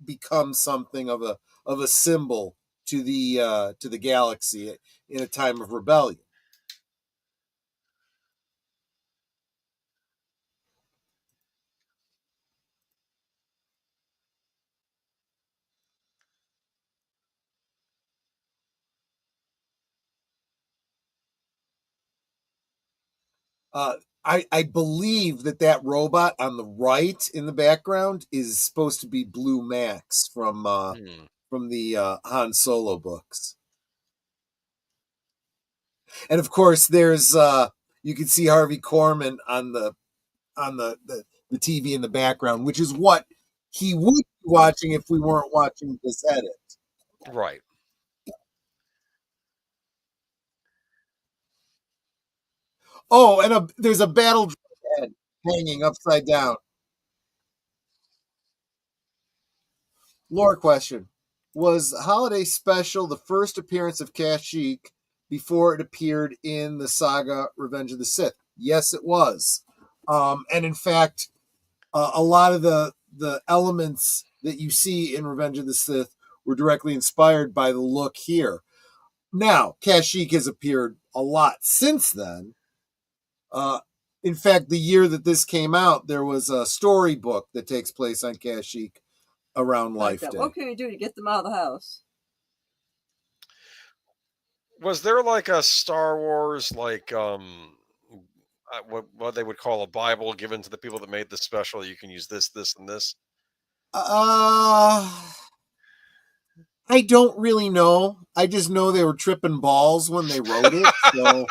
become something of a symbol to the galaxy in a time of rebellion. I believe that robot on the right in the background is supposed to be Blue Max from the Han Solo books. And of course, there's you can see Harvey Korman on the TV in the background, which is what he would be watching if we weren't watching this edit. Right. Oh, and there's a battle head hanging upside down. Lore question. was the holiday special the first appearance of Kashyyyk before it appeared in the saga Revenge of the Sith? Yes, it was. And in fact, a lot of the elements that you see in Revenge of the Sith were directly inspired by the look here. Now, Kashyyyk has appeared a lot since then. In fact, the year that this came out, there was a storybook that takes place on Kashyyyk around Life Day. What can we do to get them out of the house? Was there like a Star Wars, like what they would call a Bible given to the people that made this special? You can use this, this, and this. I don't really know. I just know they were tripping balls when they wrote it. So,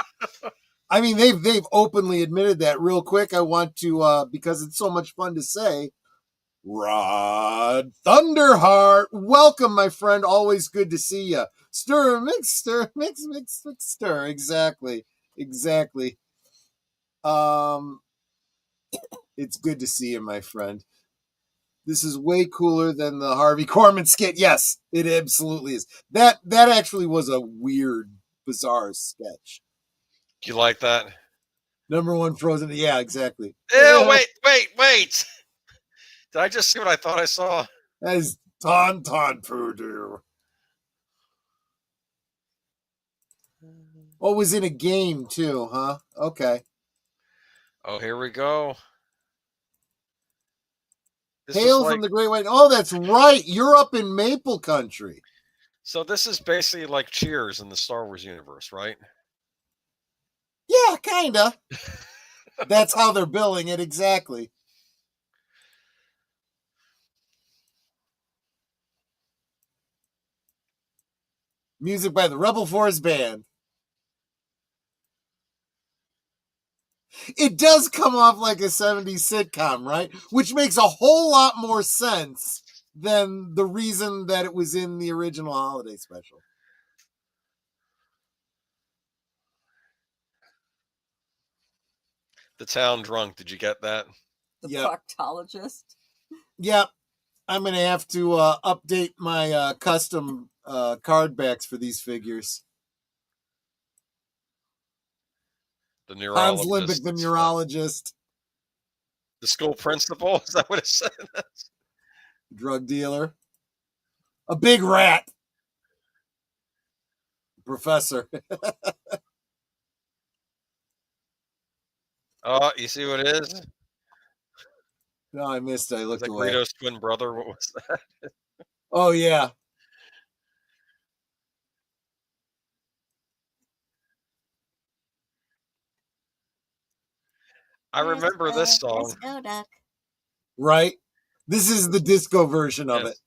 I mean, they've openly admitted that. Real quick, I want to because it's so much fun to say. Rod Thunderheart, welcome, my friend. Always good to see you. Stir, mix, stir. Exactly. It's good to see you, my friend. This is way cooler than the Harvey Korman skit. Yes, it absolutely is. That actually was a weird, bizarre sketch. Do you like that? Number one Frozen. Yeah, exactly. Ew, wait. Did I just see what I thought I saw? That is Tauntaun Poodoo. Oh, it was in a game too, huh? Okay. Oh, here we go. Hail from the Great White. Oh, that's right. You're up in Maple Country. So this is basically like Cheers in the Star Wars universe, right? Yeah, kind of. That's how they're billing it, exactly. Music by the Rebel Force Band. It does come off like a 70s sitcom, right? Which makes a whole lot more sense than the reason that it was in the original holiday special. The Town Drunk. Did you get that? The proctologist. Yep. I'm going to have to update my custom card backs for these figures. The neurologist. Hans Limbic, the neurologist. The school principal? Is that what it says? Drug dealer. A big rat. Professor. Oh, you see what it is? No, I missed it. I looked away. Greedo's twin brother. What was that? Oh, yeah. I remember this song. Disco Duck. Right? This is the disco version of it.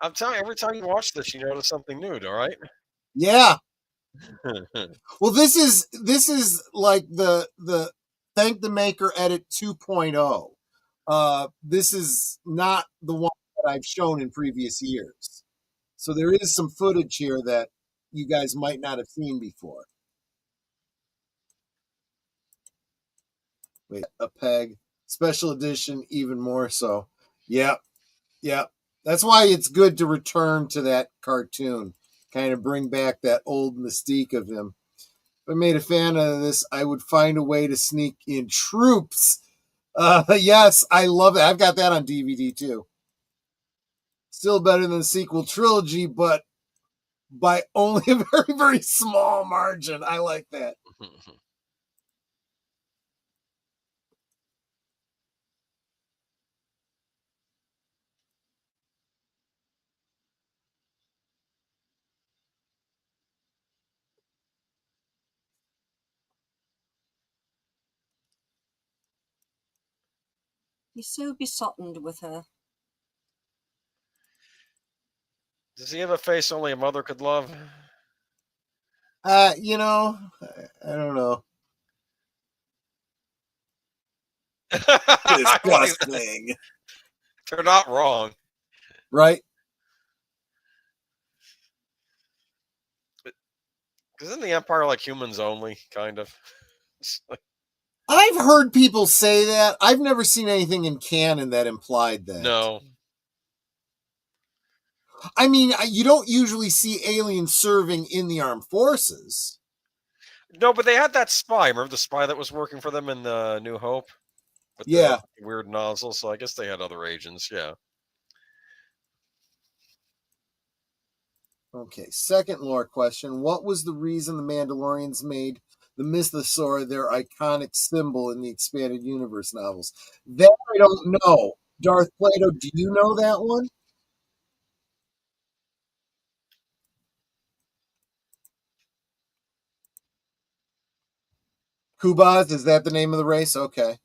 I'm telling you, every time you watch this, you notice something new, all right? Yeah. Well, this is like the Thank the Maker Edit 2.0. This is not the one that I've shown in previous years. So there is some footage here that you guys might not have seen before. Wait, a peg. Special edition, even more so. Yep. That's why it's good to return to that cartoon. Kind of bring back that old mystique of him. If I made a fan of this, I would find a way to sneak in Troops. Yes, I love it. I've got that on DVD too. Still better than the sequel trilogy, but by only a very, very small margin. I like that. He's so besotted with her. Does he have a face only a mother could love? I don't know. Disgusting. They're not wrong. Right? Isn't the Empire like humans only, kind of? I've heard people say that. I've never seen anything in canon that implied that. No. I mean, you don't usually see aliens serving in the armed forces. No, but they had that spy. Remember the spy that was working for them in the New Hope? With Yeah. the weird nozzle. So I guess they had other agents, yeah. Okay, second lore question. What was the reason the Mandalorians made the mythosaur their iconic symbol in the expanded universe novels? That I don't know. Darth Plato, do you know that one? Kubas, is that the name of the race? Okay.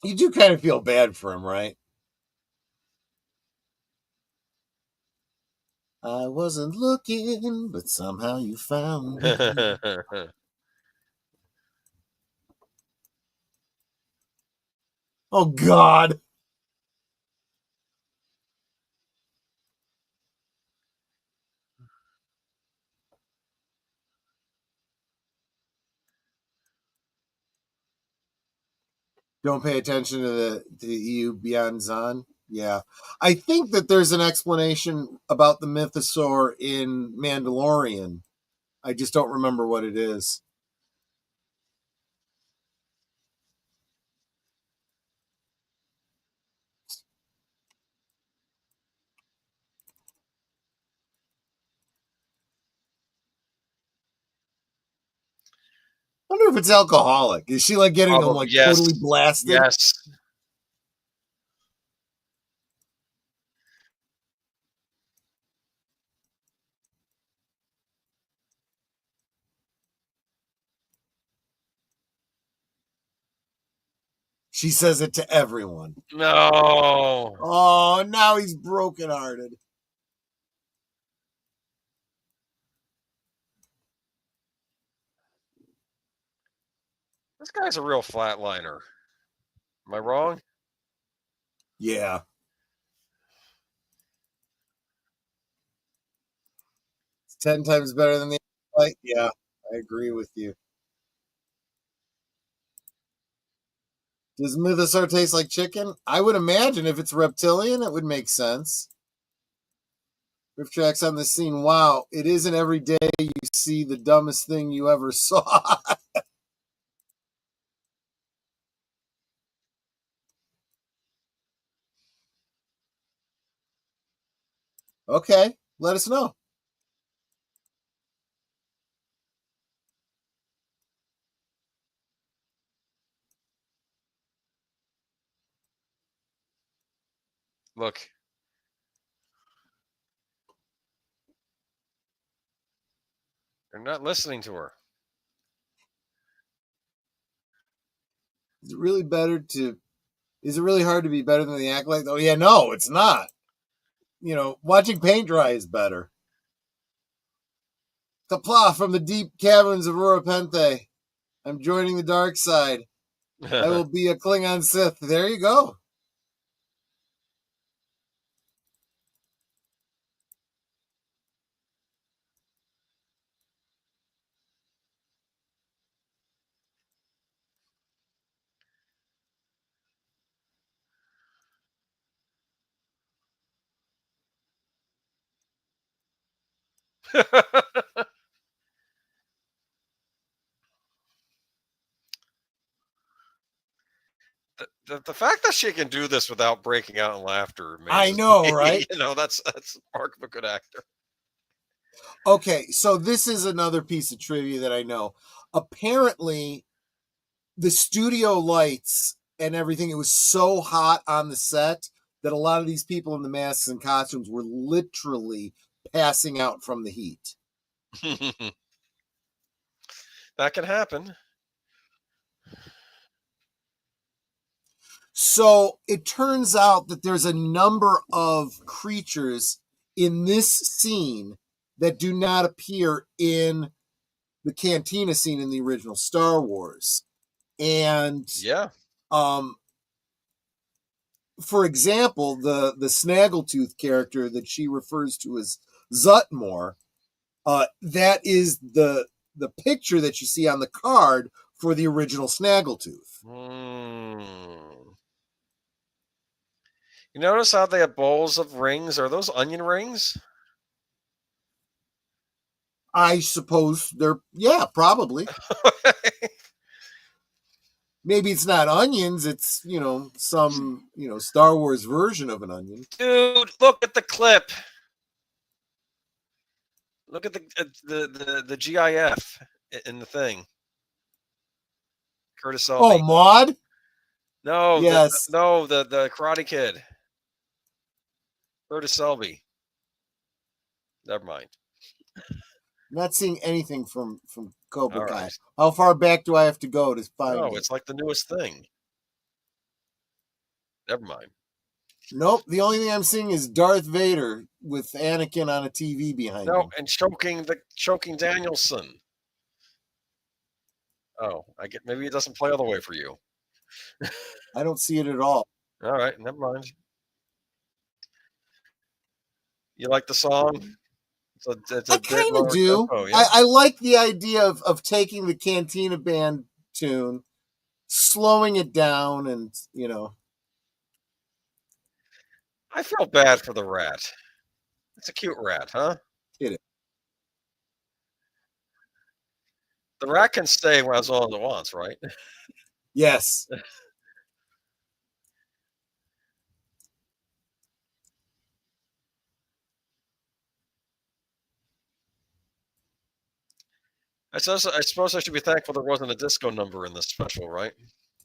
You do kind of feel bad for him, right? I wasn't looking, but somehow you found me. Oh, God. Don't pay attention to the EU beyond Zahn. Yeah. I think that there's an explanation about the mythosaur in Mandalorian. I just don't remember what it is. I wonder if it's alcoholic. Is she like getting them like yes. totally blasted? Yes. She says it to everyone. No. Oh, now he's brokenhearted. This guy's a real flatliner. Am I wrong? Yeah. It's 10 times better than the Acolyte. Yeah, I agree with you. Does mythosaur taste like chicken? I would imagine if it's reptilian, it would make sense. Riff tracks on the scene. Wow, it isn't every day you see the dumbest thing you ever saw. Okay, let us know. Look. They're not listening to her. Is it really hard to be better than the Acolyte? Oh yeah, no, it's not. You know, watching paint dry is better. Kapla from the deep caverns of Urapente. I'm joining the dark side. I will be a Klingon Sith. There you go. The fact that she can do this without breaking out in laughter amazes I know, me. right? You know, that's mark of a good actor. Okay, so this is another piece of trivia that I know. Apparently, the studio lights and everything, it was so hot on the set that a lot of these people in the masks and costumes were literally passing out from the heat. That can happen. So it turns out that there's a number of creatures in this scene that do not appear in the cantina scene in the original Star Wars. And for example, the Snaggletooth character that she refers to as Zutmore, that is the picture that you see on the card for the original Snaggletooth. You notice how they have bowls of rings? Are those onion rings? I suppose they're, probably. Maybe it's not onions. It's, some, Star Wars version of an onion. Dude, look at the clip. Look at the GIF in the thing. Curtis Selby. Oh, Maude? No, yes. The Karate Kid. Curtis Selby. Never mind. I'm not seeing anything from Cobra Kai. Right. How far back do I have to go to find it? It's like the newest thing. Never mind. Nope. The only thing I'm seeing is Darth Vader with Anakin on a TV behind him. No, and choking Danielson. Oh, I get. Maybe it doesn't play all the way for you. I don't see it at all. All right, never mind. You like the song? I kind of do. Tempo, yeah? I like the idea of taking the Cantina Band tune, slowing it down, and I feel bad for the rat. It's a cute rat, huh? It is. The rat can stay as long as it wants, right? Yes. I suppose I should be thankful there wasn't a disco number in this special, right?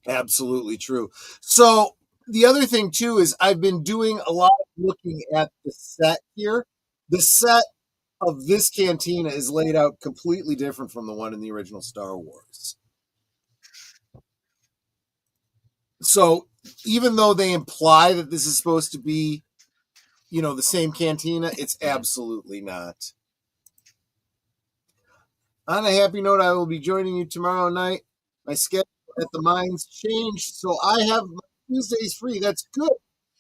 Absolutely true. So the other thing, too, is I've been doing a lot of looking at the set here. The set of this cantina is laid out completely different from the one in the original Star Wars. So even though they imply that this is supposed to be, the same cantina, it's absolutely not. On a happy note, I will be joining you tomorrow night. My schedule at the mines changed, so I have Tuesdays free. That's good,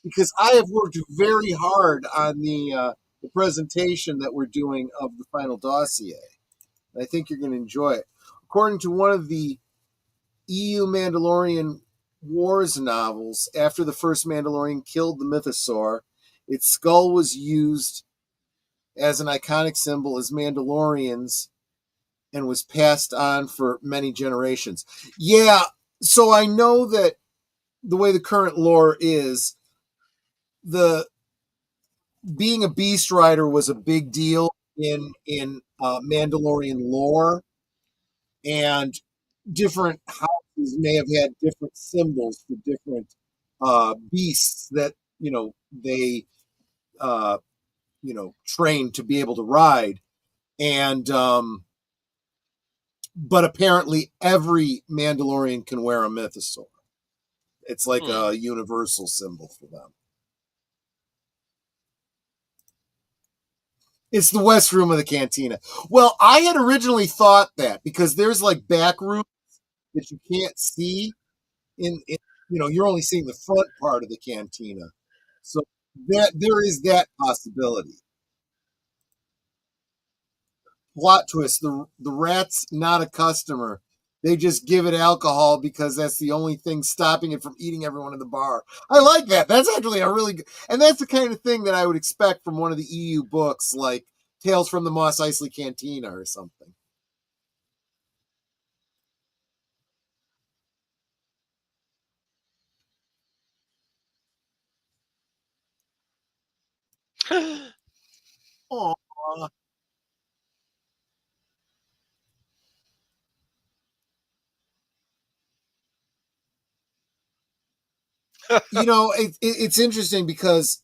because I have worked very hard on the presentation that we're doing of the final dossier. I think you're going to enjoy it. According to one of the EU Mandalorian Wars novels, after the first Mandalorian killed the mythosaur, its skull was used as an iconic symbol as Mandalorians and was passed on for many generations. Yeah, so I know that the way the current lore is, being a beast rider was a big deal in Mandalorian lore, and different houses may have had different symbols for different beasts that they trained to be able to ride, and but apparently every Mandalorian can wear a mythosaur. It's like a universal symbol for them. It's the West Room of the cantina. Well, I had originally thought that because there's like back rooms that you can't see in you're only seeing the front part of the cantina. So there is that possibility. Plot twist, the rat's not a customer. They just give it alcohol because that's the only thing stopping it from eating everyone in the bar. I like that. That's actually a really good, and that's the kind of thing that I would expect from one of the EU books, like Tales from the Mos Eisley Cantina or something. Aww. It's interesting because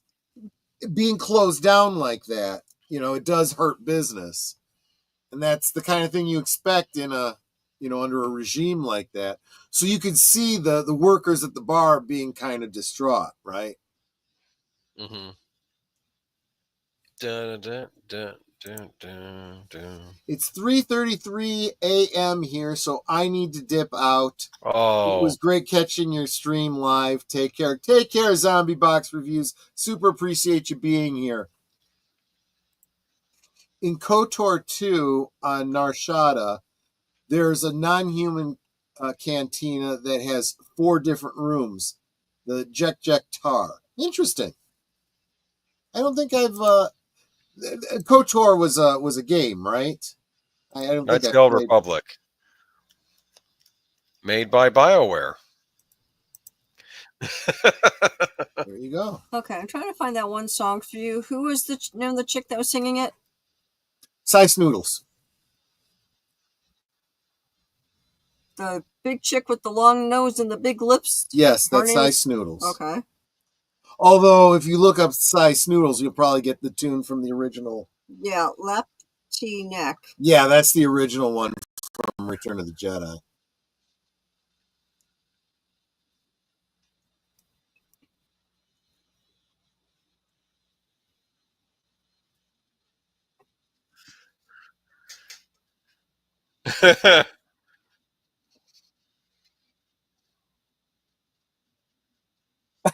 being closed down like that, it does hurt business. And that's the kind of thing you expect in under a regime like that. So you could see the workers at the bar being kind of distraught, right? Mm-hmm. Dun, dun, dun, dun, dun, dun. It's 3:33 a.m. here, so I need to dip out. Oh, it was great catching your stream live. Take care. Take care, Zombie Box Reviews. Super appreciate you being here. In KOTOR 2 on Narshada, there's a non-human cantina that has 4 different rooms. The Jek Tar. Interesting. I don't think I've... KOTOR was a game, right? I don't that's think the Old played Republic. Made by BioWare. There you go. Okay, I'm trying to find that one song for you. Who was the name of the chick that was singing it? Sice Noodles. The big chick with the long nose and the big lips? Yes, that's Sice Noodles. Okay. Although, if you look up Sice Noodles, you'll probably get the tune from the original. Yeah, Lepty Neck. Yeah, that's the original one from Return of the Jedi.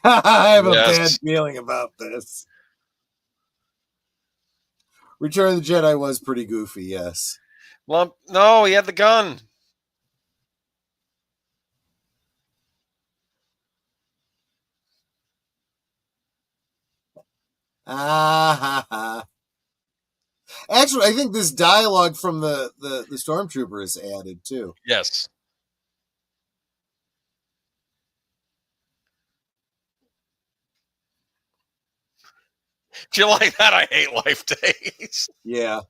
I have a bad feeling about this. Return of the Jedi was pretty goofy, yes. Well, no, he had the gun. Actually, I think this dialogue from the Stormtrooper is added, too. Yes. Do you like that? I hate Life Days. Yeah.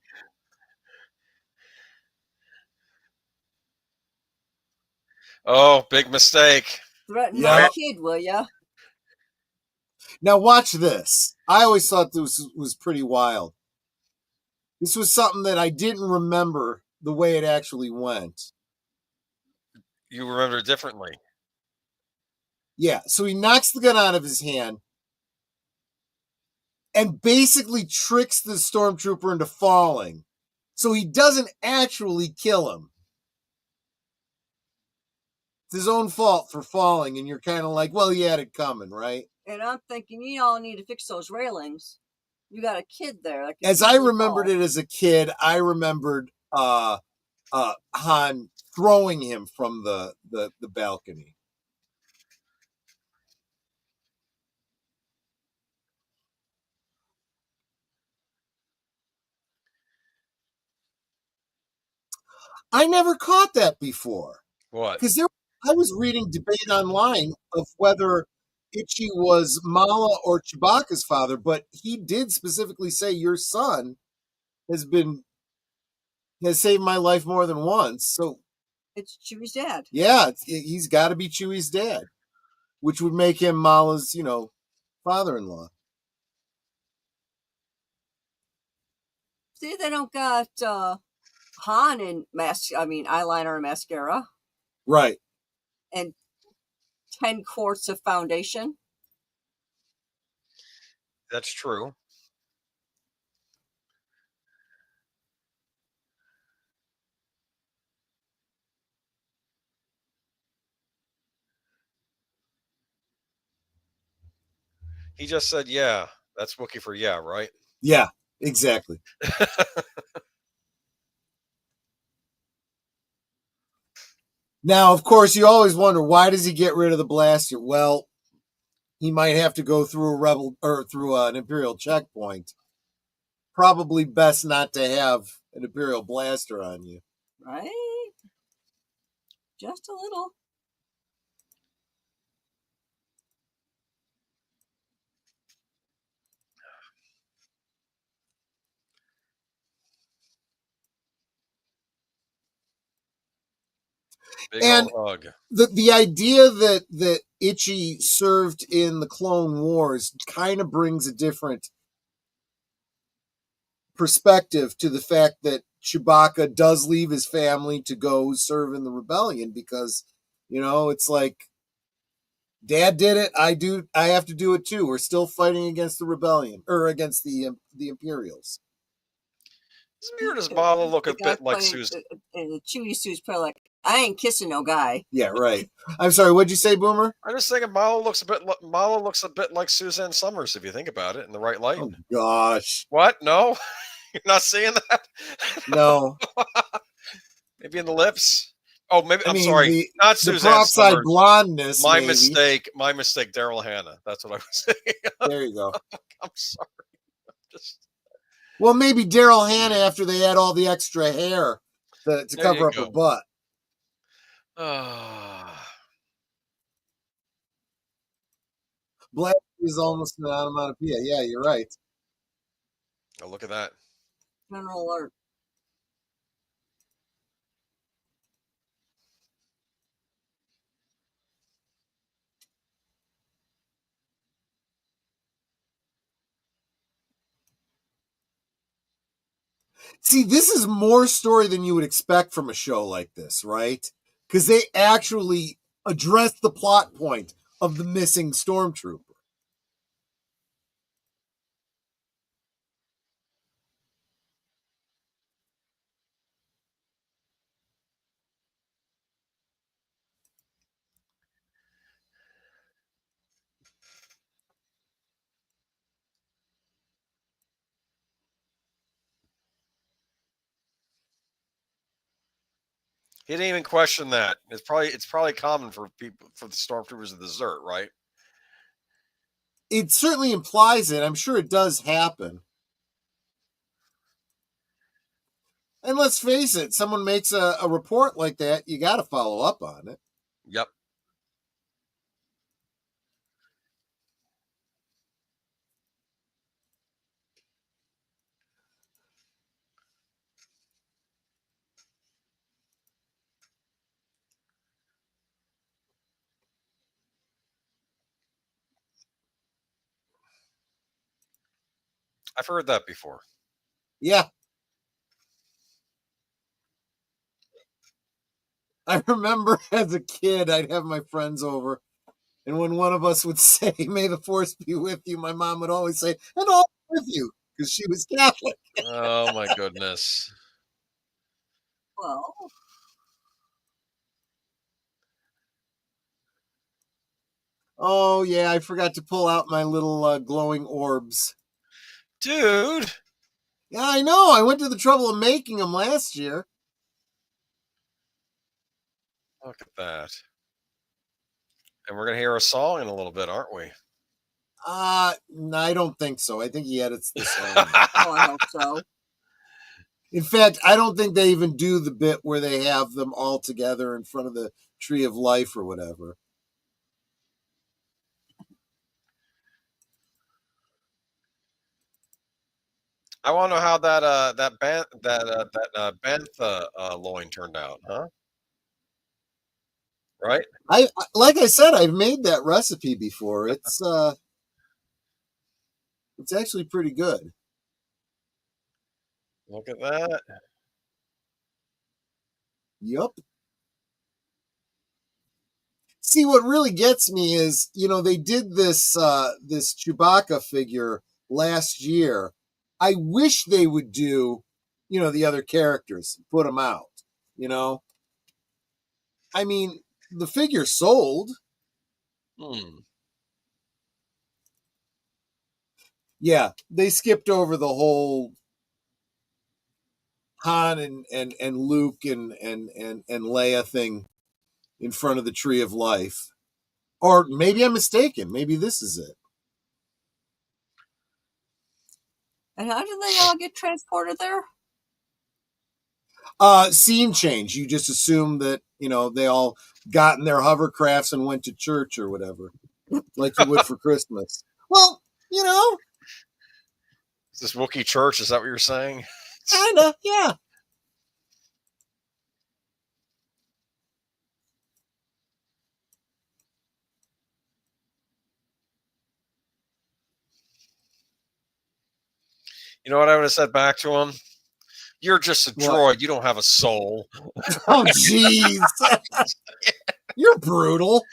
Oh, big mistake. Threaten my kid, will ya? Now watch this. I always thought this was pretty wild. This was something that I didn't remember the way it actually went. You remember it differently. Yeah, so he knocks the gun out of his hand and basically tricks the Stormtrooper into falling. So he doesn't actually kill him. It's his own fault for falling, and you're kind of like, well, he had it coming, right? And I'm thinking, you all need to fix those railings. You got a kid there. As I remembered it as a kid, I remembered Han throwing him from the balcony. I never caught that before. What? Because I was reading debate online of whether Itchy was Mala or Chewbacca's father, but he did specifically say your son has saved my life more than once. So it's Chewie's dad. Yeah, he's got to be Chewie's dad, which would make him Mala's, father-in-law. See, they don't got Han in eyeliner and mascara. Right. And 10 quarts of foundation. That's true. He just said, yeah. That's Wookiee for yeah, right? Yeah, exactly. Now, of course, you always wonder, why does he get rid of the blaster? Well, he might have to go through through an Imperial checkpoint. Probably best not to have an Imperial blaster on you. Right? Just a little. Big and old hug. The idea that Itchy served in the Clone Wars kind of brings a different perspective to the fact that Chewbacca does leave his family to go serve in the rebellion, because, it's like Dad did it. I do. I have to do it too. We're still fighting against the rebellion or against the Imperials. Doesn't Myrna's model look a bit like playing, Susan? And the Chewie suit's probably like, I ain't kissing no guy. Yeah, right. I'm sorry. What'd you say, Boomer? I'm just thinking Marla looks a bit like Suzanne Summers if you think about it in the right light. Oh gosh. What? No, you're not seeing that. No. Maybe in the lips. Oh, maybe. I I'm mean, sorry. Not the Suzanne peroxide Summers. blondness. My maybe. mistake. My mistake. Daryl Hannah. That's what I was saying. There you go. I'm sorry. Just. Well, maybe Daryl Hannah after they had all the extra hair to cover up her butt. Black is almost an onomatopoeia. Yeah, you're right. Oh, look at that. General alert. See, this is more story than you would expect from a show like this, right? Because they actually address the plot point of the missing stormtrooper. He didn't even question that. It's probably common for the stormtroopers to desert, right? It certainly implies it. I'm sure it does happen. And let's face it, someone makes a report like that, you got to follow up on it. Yep. I've heard that before. Yeah. I remember as a kid, I'd have my friends over, and when one of us would say, "May the force be with you," my mom would always say, "And all with you," because she was Catholic. Oh, my goodness. Well. Oh, yeah, I forgot to pull out my little glowing orbs. Dude. Yeah, I know. I went to the trouble of making them last year. Look at that. And we're going to hear a song in a little bit, aren't we? No, I don't think so. I think he edits the song. Oh, I hope so. In fact, I don't think they even do the bit where they have them all together in front of the Tree of Life or whatever. I want to know how that bantha loin turned out, huh? Right? I like I said, I've made that recipe before. It's actually pretty good. Look at that. Yup. See, what really gets me is, they did this this Chewbacca figure last year. I wish they would do, the other characters, put them out. I mean, the figure sold. Yeah, they skipped over the whole Han and Luke and Leia thing in front of the Tree of Life. Or maybe I'm mistaken. Maybe this is it. And how did they all get transported there? Scene change. You just assume that, they all got in their hovercrafts and went to church or whatever, like you would for Christmas. Well, Is this Wookiee church? Is that what you're saying? Kinda, yeah. You know what I would have said back to him? You're just a droid. You don't have a soul. Oh, jeez. You're brutal.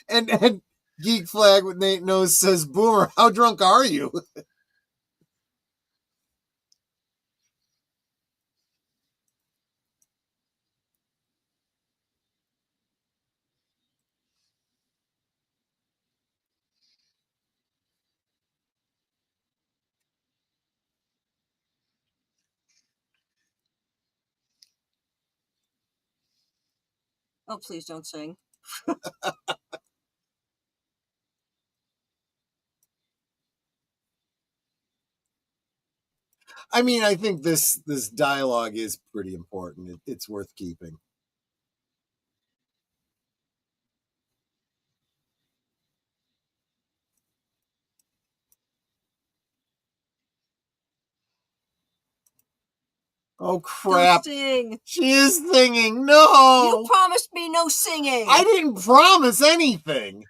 And Geek Flag with Nate Nose says, Boomer, how drunk are you? Oh, please don't sing. I mean, I think this dialogue is pretty important. It's worth keeping. Oh, crap. Don't sing. She is singing. No. You promised me no singing. I didn't promise anything.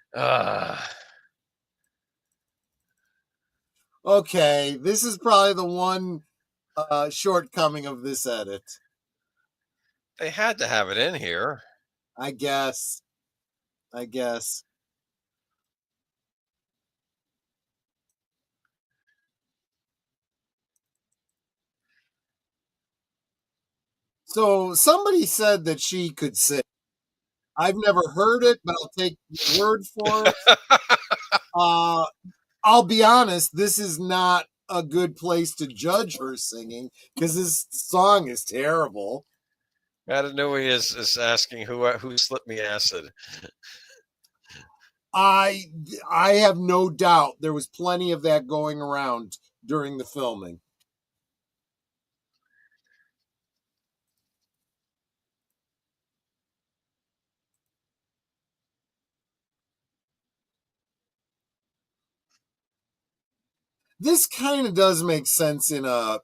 Okay, this is probably the one shortcoming of this edit. They had to have it in here. I guess. So somebody said that she could sing. I've never heard it, but I'll take your word for it. I'll be honest, this is not a good place to judge her singing because this song is terrible. Matanui is asking who slipped me acid. I have no doubt there was plenty of that going around during the filming. This kind of does make sense in a,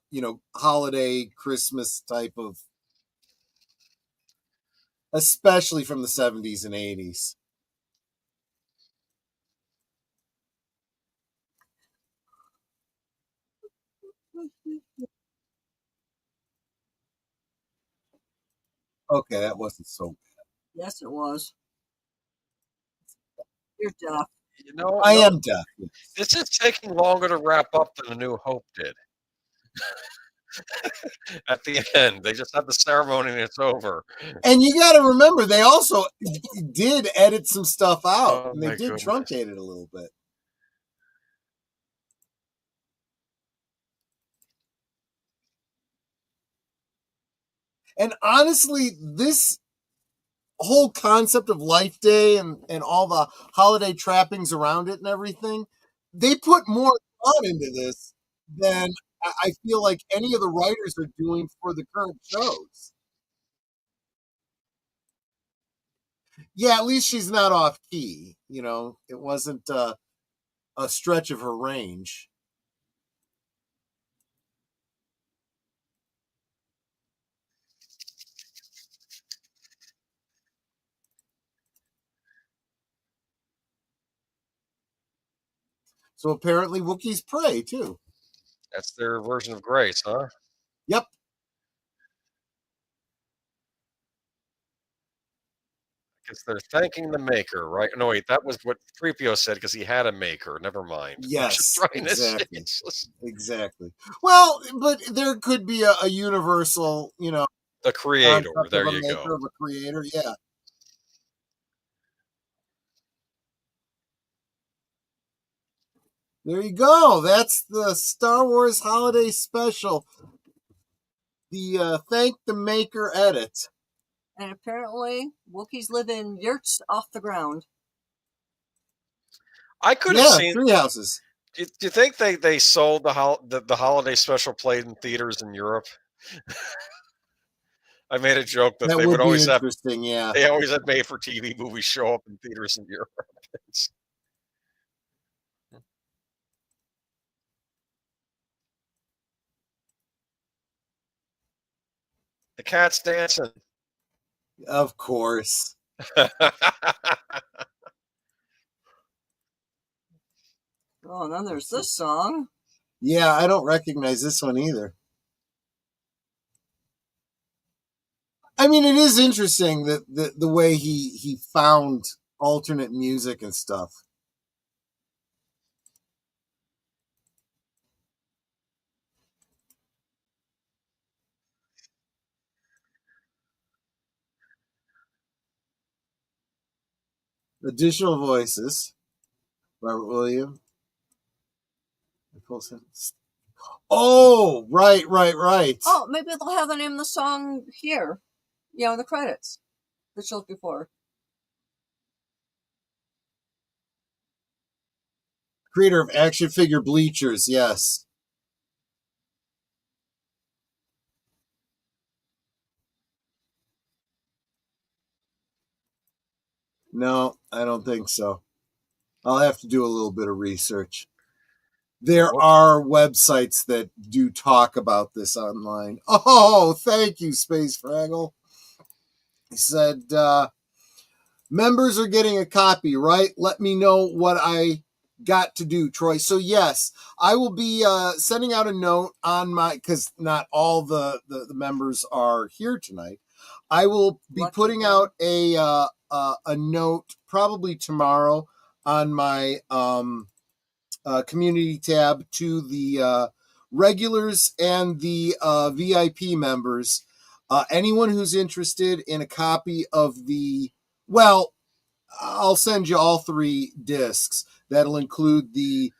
holiday Christmas type of, especially from the 70s and 80s. Okay, that wasn't so bad. Yes, it was. You're deaf. I am deaf. Yes. This is taking longer to wrap up than A New Hope did. At the end, they just have the ceremony and it's over. And you got to remember, they also did edit some stuff out, and they did truncate it a little bit. And honestly, this whole concept of Life Day and all the holiday trappings around it and everything, they put more thought into this than I feel like any of the writers are doing for the current shows. Yeah, at least she's not off key. It wasn't a stretch of her range. So apparently Wookiees pray, too. That's their version of grace, huh? Yep. Because they're thanking the maker, right? No, wait, that was what Prepio said because he had a maker. Never mind. Yes, exactly. Well, but there could be a universal, the creator. There you go. Of a creator, yeah. There you go. That's the Star Wars Holiday Special. The Thank the Maker edit. And apparently, Wookiees live in yurts off the ground. I could have seen tree houses. Do you think they sold the holiday special played in theaters in Europe? I made a joke that they would always have. Yeah, they always had made-for-TV movies show up in theaters in Europe. The cat's dancing. Of course. Oh, and then there's this song. Yeah, I don't recognize this one either. I mean, it is interesting that the way he found alternate music and stuff. Additional voices. Robert Williams. Oh, right. Oh, maybe they'll have the name of the song here. In the credits. The shows before. Creator of action figure bleachers, yes. No, I don't think so. I'll have to do a little bit of research. There are websites that do talk about this online. Oh, thank you, Space Fraggle. He said, members are getting a copy, right? Let me know what I got to do, Troy. So, yes, I will be sending out a note on my, because not all the members are here tonight. I will be putting out a note probably tomorrow on my community tab to the regulars and the VIP members. Anyone who's interested in a copy of I'll send you all 3 discs. That'll include the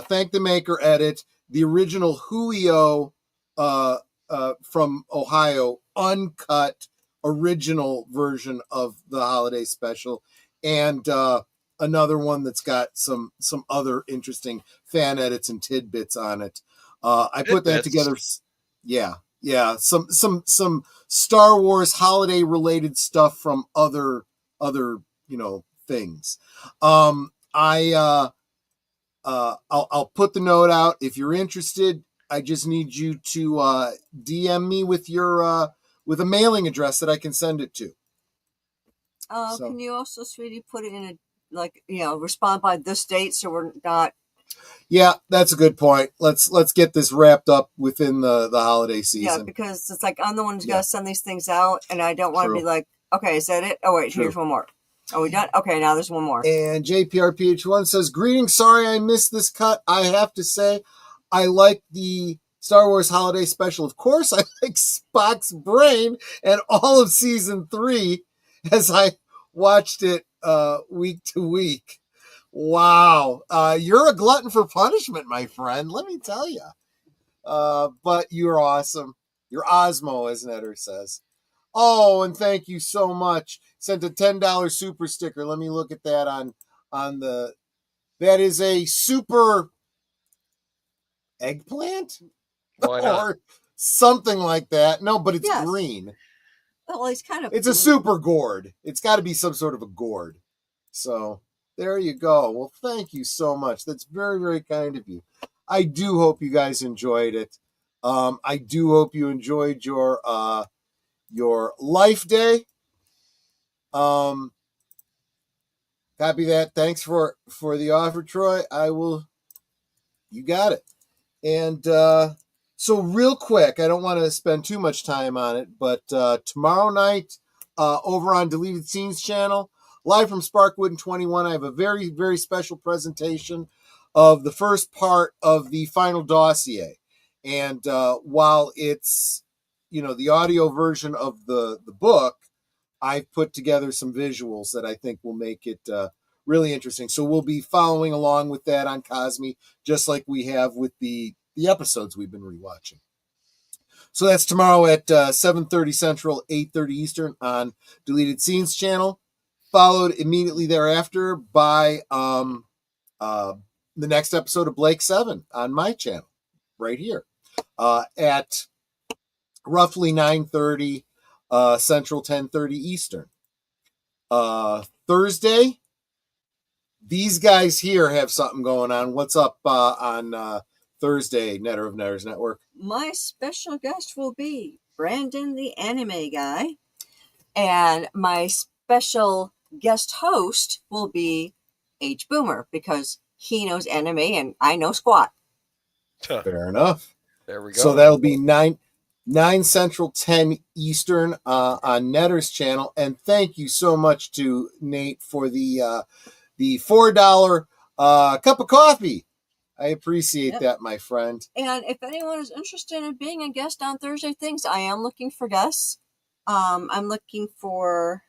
Thank the Maker edit, the original Huio from Ohio, uncut original version of the holiday special, and another one that's got some other interesting fan edits and tidbits on it. I put that together. Yeah. Some Star Wars holiday related stuff from other things. I'll put the note out if you're interested. I just need you to DM me with your with a mailing address that I can send it to. Can you also, sweetie, put it in respond by this date so we're not. Yeah, that's a good point. Let's get this wrapped up within the holiday season. Yeah, because it's like I'm the one who's got to send these things out, and I don't want to be like, okay, is that it? Oh wait, here's one more. Are we done? Okay, now there's one more. And JPRPH1 says, greetings, sorry I missed this cut. I have to say, I like the Star Wars Holiday Special. Of course, I like Spock's brain and all of season 3 as I watched it week to week. Wow. You're a glutton for punishment, my friend. Let me tell you. But you're awesome. You're Osmo, as Netter says. Oh, and thank you so much. Sent a $10 super sticker. Let me look at that on the. That is a super eggplant? Why not? Or something like that. No, but it's green. Well, he's kind of. It's a super gourd. It's got to be some sort of a gourd. So there you go. Well, thank you so much. That's very, very kind of you. I do hope you guys enjoyed it. I do hope you enjoyed your Life Day. Copy that. Thanks for the offer, Troy. You got it. And so real quick, I don't want to spend too much time on it, but tomorrow night over on Deleted Scenes channel, live from Sparkwood and 21, I have a very, very special presentation of the first part of the final dossier. And while it's, the audio version of the book, I've put together some visuals that I think will make it really interesting. So we'll be following along with that on Cosme, just like we have with the episodes we've been rewatching. So that's tomorrow at 7:30 Central, 8:30 Eastern on Deleted Scenes channel, followed immediately thereafter by the next episode of Blake 7 on my channel right here at roughly 9:30 Central, 10:30 Eastern. Thursday, these guys here have something going on. What's up on Thursday, Netter of Netters Network? My special guest will be Brandon, the anime guy, and my special guest host will be H. Boomer, because he knows anime and I know squat. Fair enough. There we go. So that'll be 9 9 Central, 10 Eastern on Netter's channel. And thank you so much to Nate for the $4 cup of coffee. I appreciate that, my friend. And if anyone is interested in being a guest on Thursday Things, I am looking for guests. I'm looking for,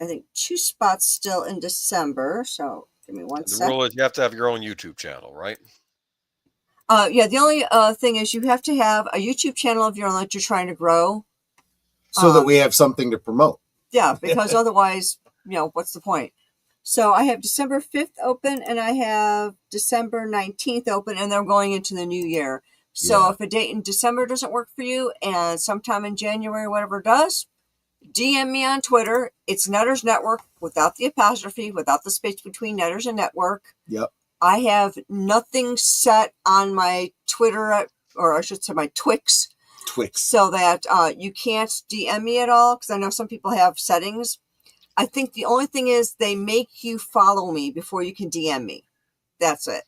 I think, 2 spots still in December. So give me one second. The rule is you have to have your own YouTube channel, right? Yeah, the only thing is you have to have a YouTube channel of your own that you're trying to grow. So that we have something to promote. Yeah, because otherwise, what's the point? So I have December 5th open and I have December 19th open, and they're going into the new year. So if a date in December doesn't work for you and sometime in January, whatever does, DM me on Twitter. It's Netters Network without the apostrophe, without the space between Netters and Network. Yep. I have nothing set on my Twitter, or I should say my Twix. So that you can't DM me at all, because I know some people have settings. I think the only thing is they make you follow me before you can DM me. That's it.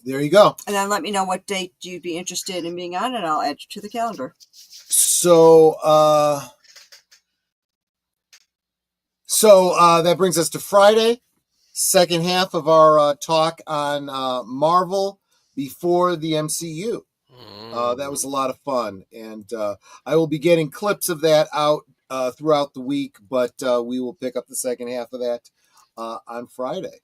There you go. And then let me know what date you'd be interested in being on, and I'll add you to the calendar. So that brings us to Friday, second half of our talk on Marvel before the MCU. That was a lot of fun, and I will be getting clips of that out throughout the week, but we will pick up the second half of that on Friday.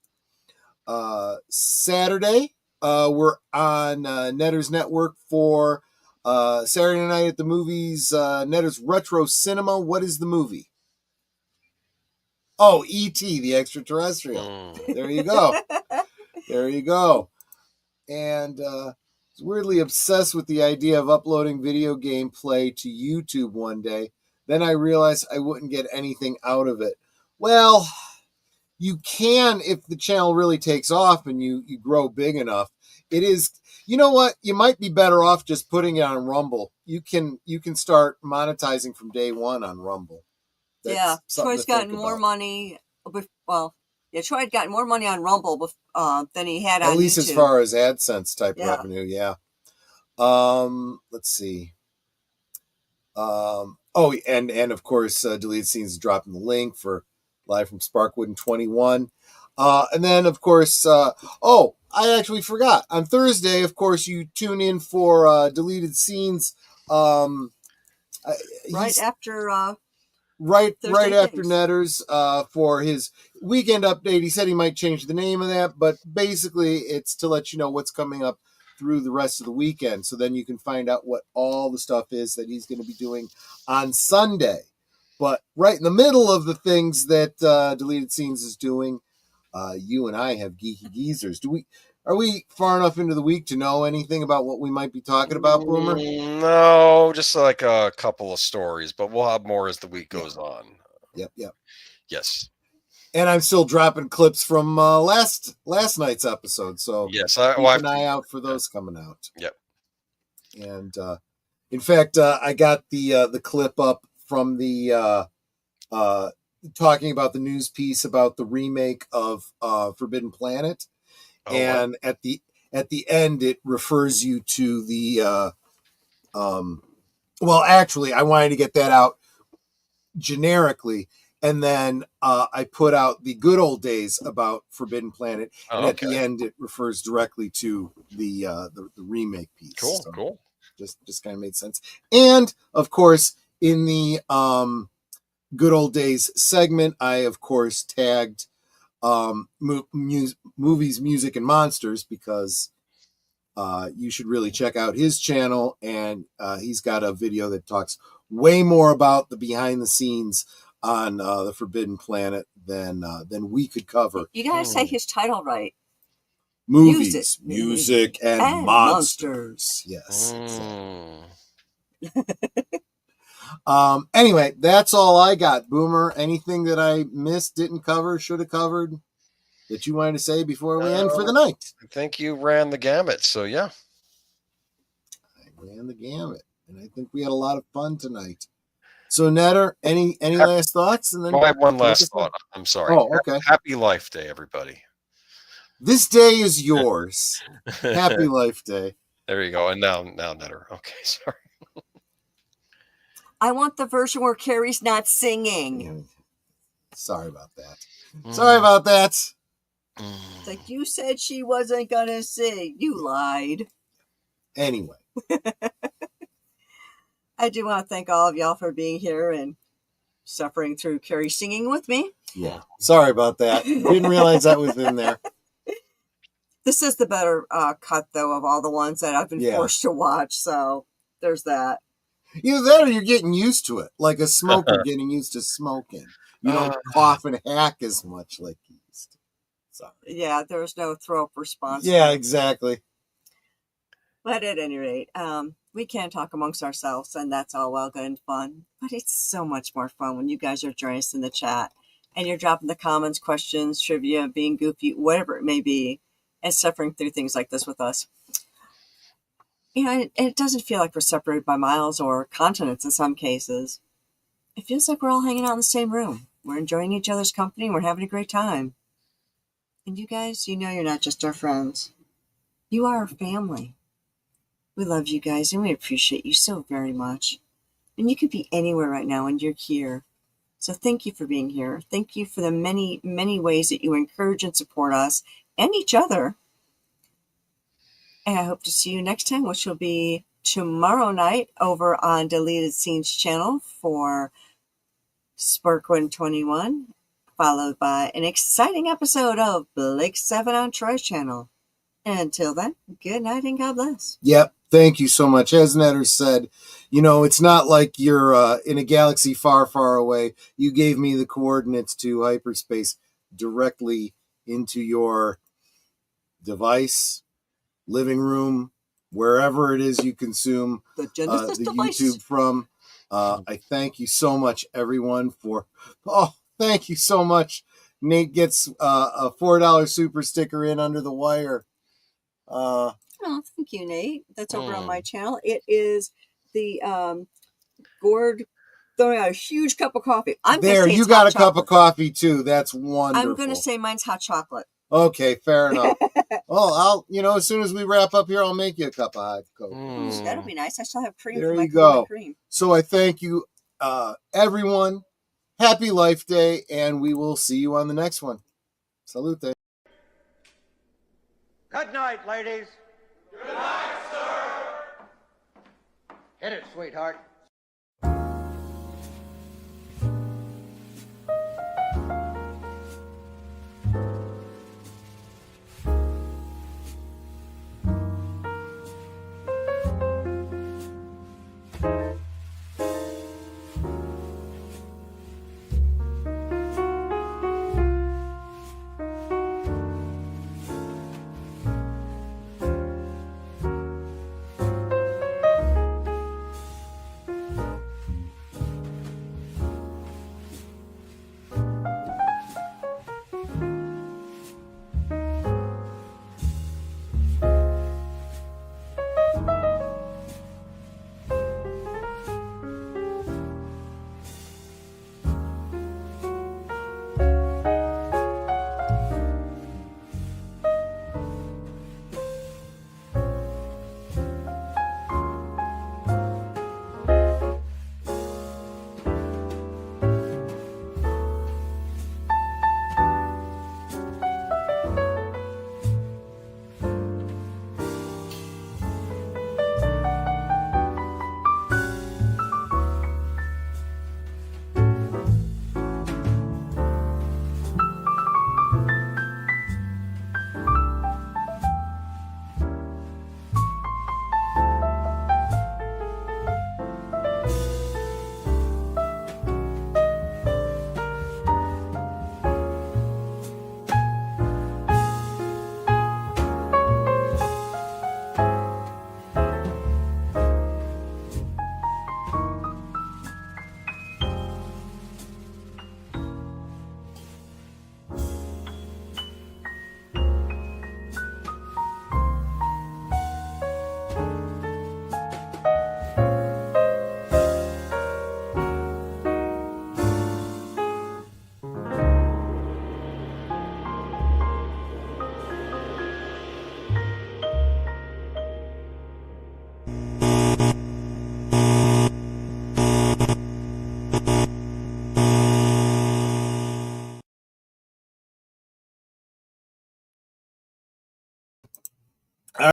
Saturday, we're on Netters Network for Saturday Night at the Movies, Netters Retro Cinema. What is the movie? Oh, E.T., the extraterrestrial. There you go. There you go. And weirdly obsessed with the idea of uploading video gameplay to YouTube one day. Then I realized I wouldn't get anything out of it. Well, you can if the channel really takes off and you grow big enough. It is, you know what? You might be better off just putting it on Rumble. You can start monetizing from day one on Rumble. Troy's gotten more money. Troy had gotten more money on Rumble than he had on YouTube. At least as far as AdSense type revenue, let's see. And of course, Deleted Scenes is dropping the link for Live from Sparkwood in 21. And then, of course, I actually forgot. On Thursday, of course, you tune in for Deleted Scenes. Right after Netters for his weekend update. He said he might change the name of that, but basically it's to let you know what's coming up through the rest of the weekend. So then you can find out what all the stuff is that he's going to be doing on Sunday. But right in the middle of the things that Deleted Scenes is doing, you and I have Geeky Geezers. Are we far enough into the week to know anything about what we might be talking about, Boomer? No, just like a couple of stories, but we'll have more as the week goes on. Yep. Yes. And I'm still dropping clips from last night's episode, so yes, keep an eye out for those coming out. Yep. And in fact, I got the clip up from the talking about the news piece about the remake of Forbidden Planet. And at the end, it refers you to the actually, I wanted to get that out generically, and then I put out the good old days about Forbidden Planet, and at the end, it refers directly to the remake piece. Cool. Just kind of made sense. And of course, in the good old days segment, I of course tagged movies, music, and monsters, because you should really check out his channel, and he's got a video that talks way more about the behind the scenes on the Forbidden Planet than we could cover. You gotta say his title right. Movies, music, and monsters. Yes. Anyway, that's all I got. Boomer, anything that I missed, didn't cover, should have covered, that you wanted to say before we end for the night? I think you ran the gamut, so yeah. I ran the gamut, and I think we had a lot of fun tonight. So, Netter, any last thoughts? And then I have one last thought. I'm sorry. Oh, okay. Happy Life Day, everybody. This day is yours. Happy Life Day. There you go. And now Netter. Okay, sorry. I want the version where Carrie's not singing. Yeah. Sorry about that. Sorry about that. It's like, you said she wasn't going to sing. You lied. Anyway. I do want to thank all of y'all for being here and suffering through Carrie singing with me. Yeah. Sorry about that. Didn't realize that was in there. This is the better cut, though, of all the ones that I've been forced to watch. So there's that. Either that or you're getting used to it. Like a smoker getting used to smoking. You don't cough and hack as much like you used to. Sorry. Yeah, there's no throw-up response. Yeah, exactly. But at any rate, we can talk amongst ourselves, and that's all well good and fun. But it's so much more fun when you guys are joining us in the chat, and you're dropping the comments, questions, trivia, being goofy, whatever it may be, and suffering through things like this with us. You know, and it doesn't feel like we're separated by miles or continents in some cases. It feels like we're all hanging out in the same room. We're enjoying each other's company, and we're having a great time. And you guys, you know you're not just our friends. You are our family. We love you guys, and we appreciate you so very much. And you could be anywhere right now, and you're here. So thank you for being here. Thank you for the many, many ways that you encourage and support us and each other. And I hope to see you next time, which will be tomorrow night over on Deleted Scenes channel for Spark 121, followed by an exciting episode of Blake 7 on Troy's channel. And until then, good night and God bless. Yep. Thank you so much. As Netter said, you know, it's not like you're in a galaxy far, far away. You gave me the coordinates to hyperspace directly into your device, living room, wherever it is you consume the YouTube from. I thank you so much, everyone, thank you so much. Nate gets a $4 super sticker in under the wire. Oh, thank you, Nate. That's over on my channel. It is the Gord throwing out a huge cup of coffee. You got a cup of coffee too. That's wonderful. I'm going to say mine's hot chocolate. Okay, fair enough. Well, as soon as we wrap up here, I'll make you a cup of hot cocoa. That'll be nice. I still have cream. There you go. So I thank you, everyone. Happy Life Day, and we will see you on the next one. Salute. Good night, ladies. Good night, sir. Hit it, sweetheart.